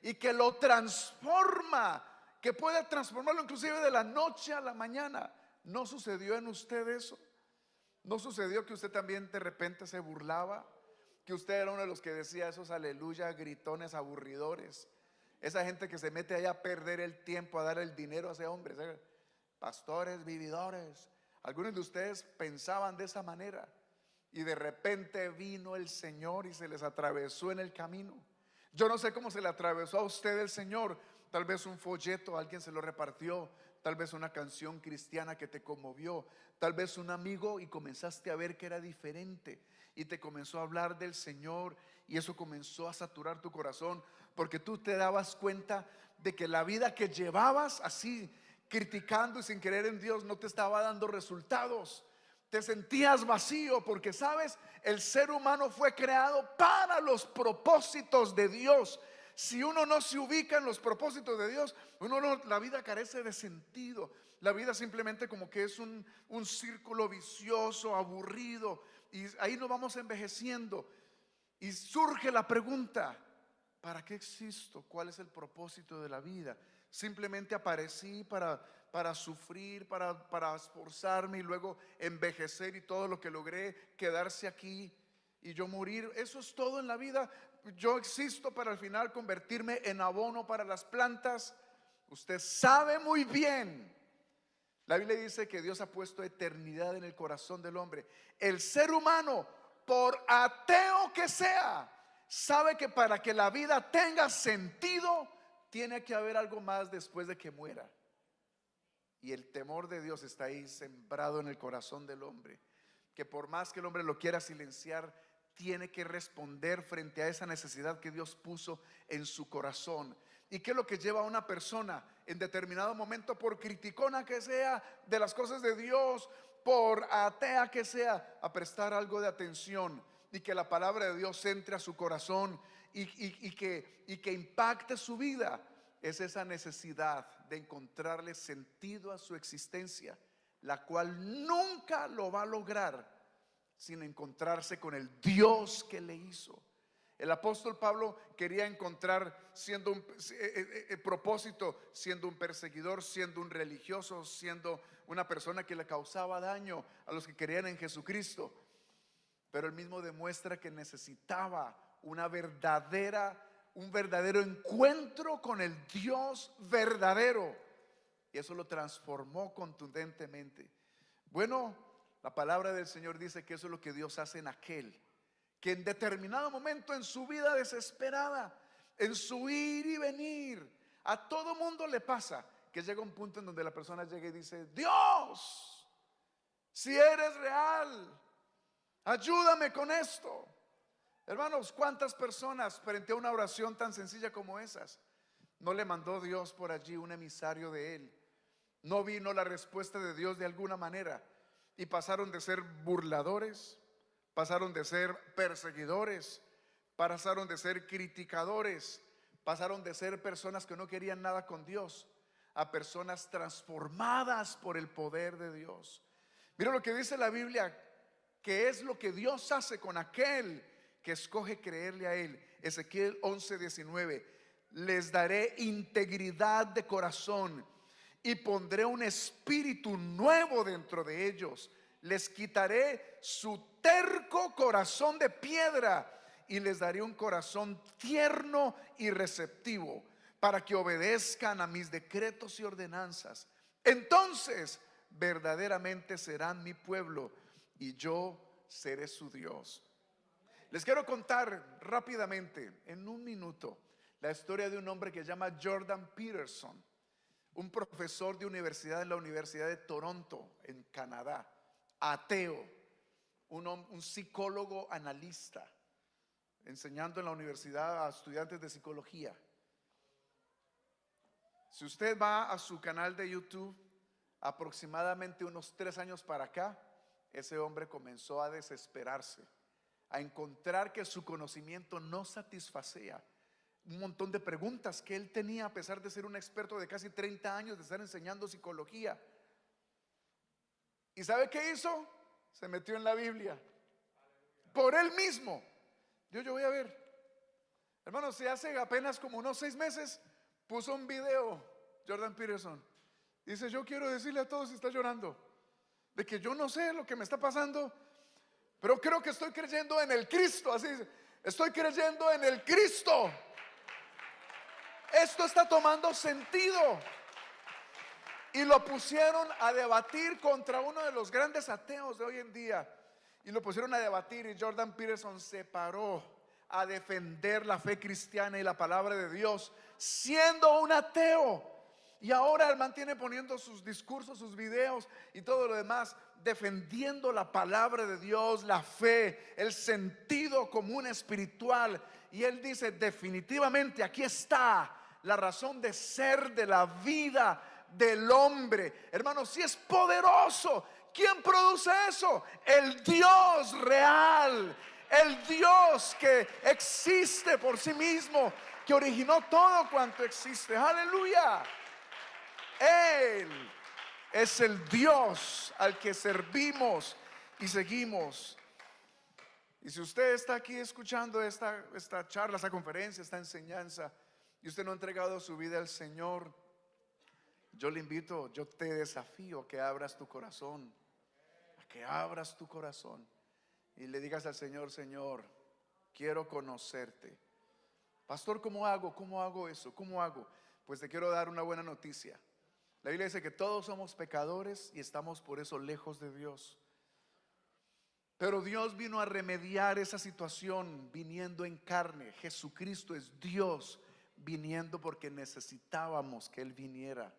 y que lo transforma, que puede transformarlo inclusive de la noche a la mañana. ¿No sucedió en usted eso? ¿No sucedió que usted también de repente se burlaba? Que usted era uno de los que decía esos aleluya gritones aburridores, esa gente que se mete allá a perder el tiempo, a dar el dinero a ese hombre, pastores vividores. Algunos de ustedes pensaban de esa manera y de repente vino el Señor y se les atravesó en el camino. Yo no sé cómo se le atravesó a usted el Señor. Tal vez un folleto, alguien se lo repartió. Tal vez una canción cristiana que te conmovió. Tal vez un amigo y comenzaste a ver que era diferente y te comenzó a hablar del Señor, y eso comenzó a saturar tu corazón, porque tú te dabas cuenta de que la vida que llevabas así, criticando y sin creer en Dios, no te estaba dando resultados. Te sentías vacío, porque sabes, el ser humano fue creado para los propósitos de Dios. Si uno no se ubica en los propósitos de Dios, la vida carece de sentido. La vida simplemente como que es un círculo vicioso, aburrido, y ahí nos vamos envejeciendo. Y surge la pregunta: ¿para qué existo? ¿Cuál es el propósito de la vida? Simplemente aparecí para sufrir, para esforzarme y luego envejecer, y todo lo que logré quedarse aquí y yo morir. Eso es todo en la vida. Yo existo para al final convertirme en abono para las plantas. Usted sabe muy bien, la Biblia dice que Dios ha puesto eternidad en el corazón del hombre. El ser humano, por ateo que sea, sabe que para que la vida tenga sentido, tiene que haber algo más después de que muera. Y el temor de Dios está ahí sembrado en el corazón del hombre, que por más que el hombre lo quiera silenciar, tiene que responder frente a esa necesidad que Dios puso en su corazón. ¿Y qué es lo que lleva a una persona en determinado momento, por criticona que sea de las cosas de Dios, por atea que sea, a prestar algo de atención y que la palabra de Dios entre a su corazón y que impacte su vida? Es esa necesidad de encontrarle sentido a su existencia, la cual nunca lo va a lograr sin encontrarse con el Dios que le hizo. El apóstol Pablo quería encontrar siendo un propósito, siendo un perseguidor, siendo un religioso, siendo una persona que le causaba daño a los que creían en Jesucristo. Pero él mismo demuestra que necesitaba un verdadero encuentro con el Dios verdadero, y eso lo transformó contundentemente. Bueno, la palabra del Señor dice que eso es lo que Dios hace en aquel que en determinado momento en su vida desesperada, en su ir y venir, a todo mundo le pasa que llega un punto en donde la persona llega y dice: Dios, si eres real, ayúdame con esto. Hermanos, ¿cuántas personas frente a una oración tan sencilla como esas no le mandó Dios por allí un emisario de Él? No vino la respuesta de Dios de alguna manera, y pasaron de ser burladores, pasaron de ser perseguidores, pasaron de ser criticadores, pasaron de ser personas que no querían nada con Dios, a personas transformadas por el poder de Dios. Mira lo que dice la Biblia, que es lo que Dios hace con aquel que escoge creerle a Él. Ezequiel 11:19: les daré integridad de corazón y pondré un espíritu nuevo dentro de ellos. Les quitaré su terco corazón de piedra y les daré un corazón tierno y receptivo, para que obedezcan a mis decretos y ordenanzas. Entonces verdaderamente serán mi pueblo y yo seré su Dios. Les quiero contar rápidamente, en un minuto, la historia de un hombre que se llama Jordan Peterson, un profesor de universidad en la Universidad de Toronto, en Canadá, ateo, un psicólogo analista, enseñando en la universidad a estudiantes de psicología. Si usted va a su canal de YouTube, aproximadamente unos 3 años para acá, ese hombre comenzó a desesperarse, a encontrar que su conocimiento no satisfacía un montón de preguntas que él tenía, a pesar de ser un experto de casi 30 años de estar enseñando psicología. ¿Y sabe qué hizo? Se metió en la Biblia por él mismo. Yo voy a ver, hermano, si hace apenas como unos 6 meses puso un video, Jordan Peterson, dice: yo quiero decirle a todos, si está llorando, de que yo no sé lo que me está pasando, pero creo que estoy creyendo en el Cristo. Así dice: estoy creyendo en el Cristo. Esto está tomando sentido. Y lo pusieron a debatir contra uno de los grandes ateos de hoy en día. Y lo pusieron a debatir, y Jordan Peterson se paró a defender la fe cristiana y la palabra de Dios, siendo un ateo. Y ahora él mantiene poniendo sus discursos, sus videos y todo lo demás, defendiendo la palabra de Dios, la fe, el sentido común espiritual. Y él dice: definitivamente aquí está la razón de ser de la vida del hombre. Hermanos, si es poderoso, ¿quién produce eso? El Dios real, el Dios que existe por sí mismo, que originó todo cuanto existe. Aleluya. Él es el Dios al que servimos y seguimos. Y si usted está aquí escuchando esta charla, esta conferencia, esta enseñanza, y usted no ha entregado su vida al Señor, yo le invito, yo te desafío a que abras tu corazón, a que abras tu corazón y le digas al Señor: Señor, quiero conocerte. Pastor, ¿cómo hago? ¿Cómo hago eso? ¿Cómo hago? Pues te quiero dar una buena noticia. La Biblia dice que todos somos pecadores y estamos por eso lejos de Dios. Pero Dios vino a remediar esa situación viniendo en carne. Jesucristo es Dios viniendo porque necesitábamos que Él viniera.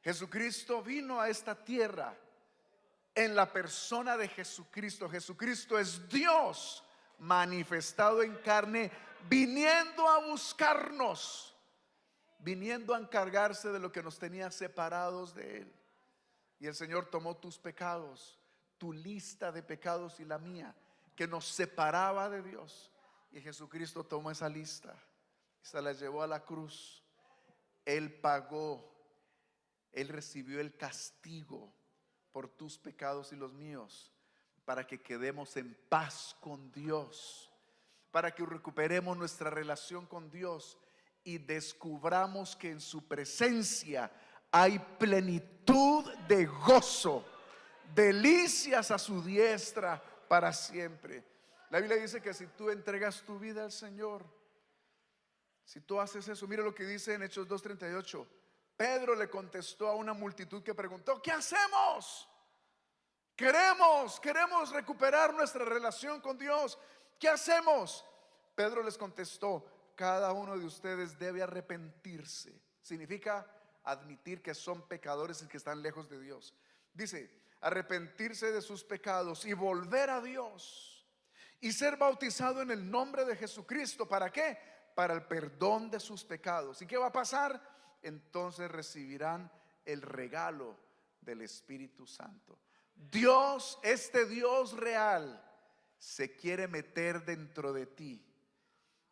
Jesucristo vino a esta tierra en la persona de Jesucristo. Jesucristo es Dios manifestado en carne, viniendo a buscarnos, viniendo a encargarse de lo que nos tenía separados de Él. Y el Señor tomó tus pecados, tu lista de pecados y la mía, que nos separaba de Dios. Y Jesucristo tomó esa lista y se la llevó a la cruz. Él pagó, Él recibió el castigo por tus pecados y los míos, para que quedemos en paz con Dios, para que recuperemos nuestra relación con Dios y descubramos que en su presencia hay plenitud de gozo, delicias a su diestra para siempre. La Biblia dice que si tú entregas tu vida al Señor, si tú haces eso, mira lo que dice en Hechos 2:38. Pedro le contestó a una multitud que preguntó: ¿qué hacemos? Queremos recuperar nuestra relación con Dios. ¿Qué hacemos? Pedro les contestó: cada uno de ustedes debe arrepentirse. Significa admitir que son pecadores y que están lejos de Dios. Dice: arrepentirse de sus pecados y volver a Dios y ser bautizado en el nombre de Jesucristo. ¿Para qué? Para el perdón de sus pecados. ¿Y qué va a pasar? Entonces recibirán el regalo del Espíritu Santo. Dios, este Dios real, se quiere meter dentro de ti.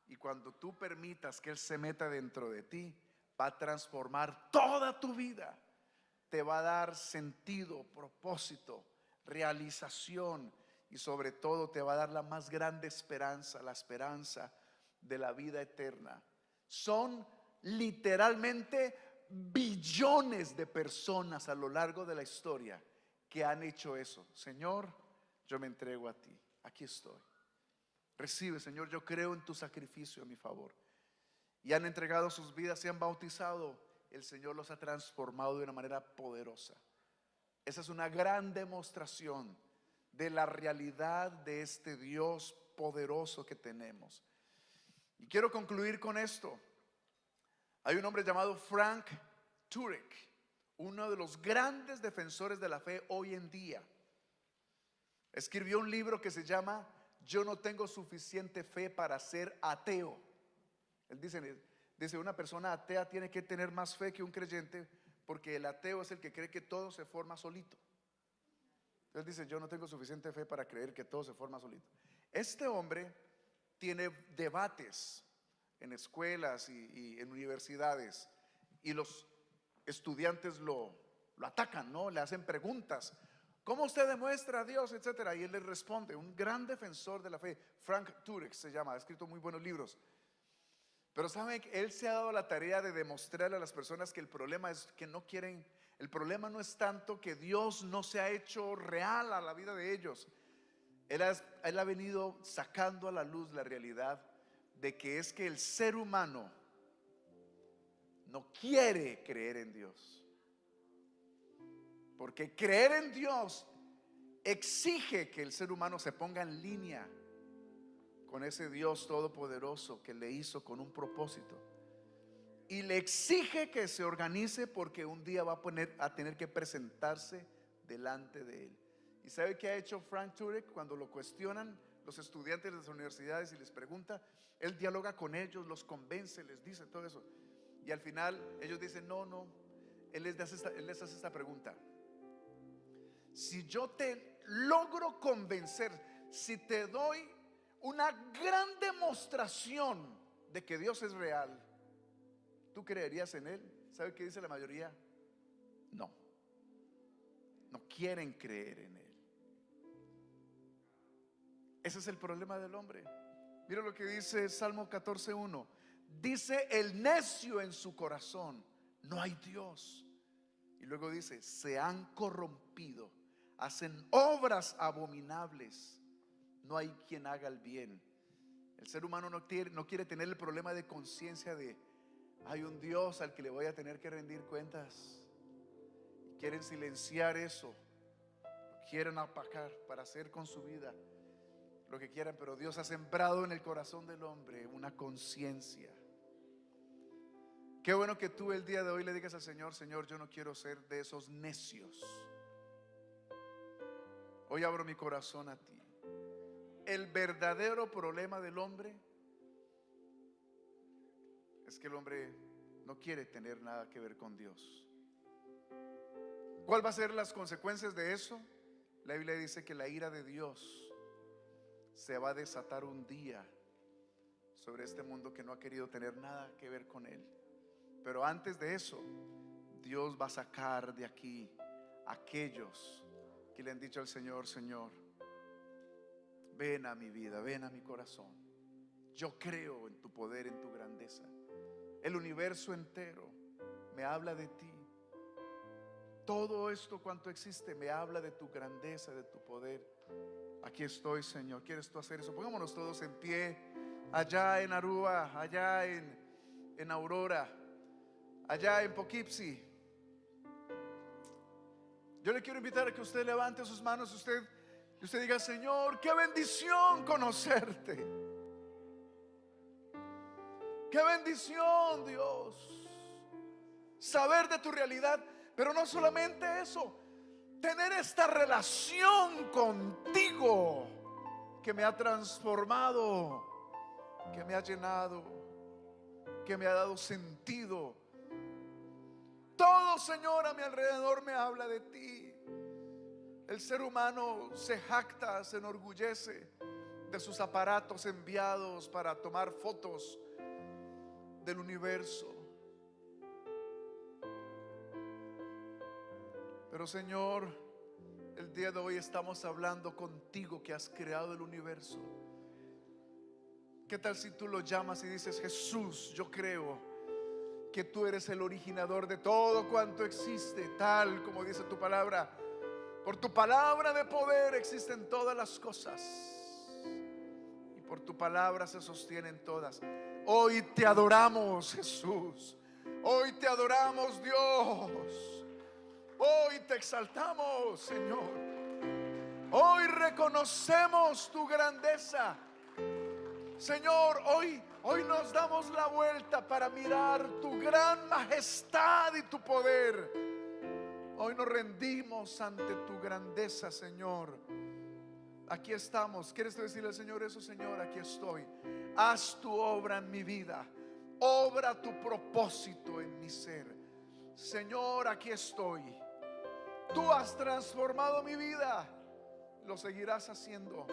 Y cuando tú permitas que Él se meta dentro de ti, va a transformar toda tu vida. Te va a dar sentido, propósito, realización, y sobre todo te va a dar la más grande esperanza, la esperanza de la vida eterna. Son literalmente billones de personas a lo largo de la historia que han hecho eso. Señor, yo me entrego a ti, aquí estoy. Recibe, Señor, yo creo en tu sacrificio a mi favor. Y han entregado sus vidas, se han bautizado. El Señor los ha transformado de una manera poderosa. Esa es una gran demostración de la realidad de este Dios poderoso que tenemos. Y quiero concluir con esto. Hay un hombre llamado Frank Turek, uno de los grandes defensores de la fe hoy en día. Escribió un libro que se llama Yo no tengo suficiente fe para ser ateo. Él dice, una persona atea tiene que tener más fe que un creyente, porque el ateo es el que cree que todo se forma solito. Él dice, yo no tengo suficiente fe para creer que todo se forma solito. Este hombre tiene debates en escuelas y en universidades, y los estudiantes lo atacan, ¿no? Le hacen preguntas. ¿Cómo usted demuestra a Dios? Etcétera. Y él les responde, un gran defensor de la fe. Frank Turek se llama, ha escrito muy buenos libros. Pero saben que él se ha dado la tarea de demostrarle a las personas que el problema es que no quieren. El problema no es tanto que Dios no se ha hecho real a la vida de ellos. Él ha venido sacando a la luz la realidad de que es que el ser humano no quiere creer en Dios. Porque creer en Dios exige que el ser humano se ponga en línea con ese Dios todopoderoso que le hizo con un propósito. Y le exige que se organice, porque un día va a tener que presentarse delante de él. ¿Y sabe qué ha hecho Frank Turek? Cuando lo cuestionan los estudiantes de las universidades y les pregunta, él dialoga con ellos, los convence, les dice todo eso. Y al final ellos dicen, no. Él les hace esta pregunta: si yo te logro convencer, si te doy una gran demostración de que Dios es real, ¿tú creerías en Él? ¿Sabe qué dice la mayoría? No quieren creer en Él. Ese es el problema del hombre. Mira lo que dice Salmo 14:1. Dice el necio en su corazón, no hay Dios. Y luego dice, se han corrompido, hacen obras abominables, no hay quien haga el bien. El ser humano no quiere tener el problema de conciencia de hay un Dios al que le voy a tener que rendir cuentas. Quieren silenciar eso, quieren apacar para hacer con su vida lo que quieran, pero Dios ha sembrado en el corazón del hombre una conciencia. Qué bueno que tú el día de hoy le digas al Señor, Señor, yo no quiero ser de esos necios. Hoy abro mi corazón a ti. El verdadero problema del hombre es que el hombre no quiere tener nada que ver con Dios. ¿Cuál va a ser las consecuencias de eso? La Biblia dice que la ira de Dios se va a desatar un día sobre este mundo que no ha querido tener nada que ver con Él. Pero antes de eso, Dios va a sacar de aquí a aquellos que le han dicho al Señor, Señor, ven a mi vida, ven a mi corazón. Yo creo en tu poder, en tu grandeza. El universo entero me habla de ti. Todo esto cuanto existe me habla de tu grandeza, de tu poder. Aquí estoy, Señor. ¿Quieres tú hacer eso? Pongámonos todos en pie. Allá en Aruba, allá en Aurora, allá en Poughkeepsie. Yo le quiero invitar a que usted levante sus manos y usted diga, Señor, qué bendición conocerte. Qué bendición, Dios, saber de tu realidad. Pero no solamente eso, tener esta relación contigo que me ha transformado, que me ha llenado, que me ha dado sentido. Todo, Señor, a mi alrededor me habla de ti. El ser humano se jacta, se enorgullece de sus aparatos enviados para tomar fotos del universo. Pero, Señor, el día de hoy estamos hablando contigo que has creado el universo. ¿Qué tal si tú lo llamas y dices, Jesús, yo creo que tú eres el originador de todo cuanto existe, tal como dice tu palabra? Por tu palabra de poder existen todas las cosas, y por tu palabra se sostienen todas. Hoy te adoramos, Jesús. Hoy te adoramos, Dios. Hoy te exaltamos, Señor. Hoy reconocemos tu grandeza. Señor, hoy nos damos la vuelta para mirar tu gran majestad y tu poder. Hoy nos rendimos ante tu grandeza, Señor. Aquí estamos. ¿Quieres decirle al Señor eso? Señor, aquí estoy. Haz tu obra en mi vida. Obra tu propósito en mi ser. Señor, aquí estoy. Tú has transformado mi vida. Lo seguirás haciendo.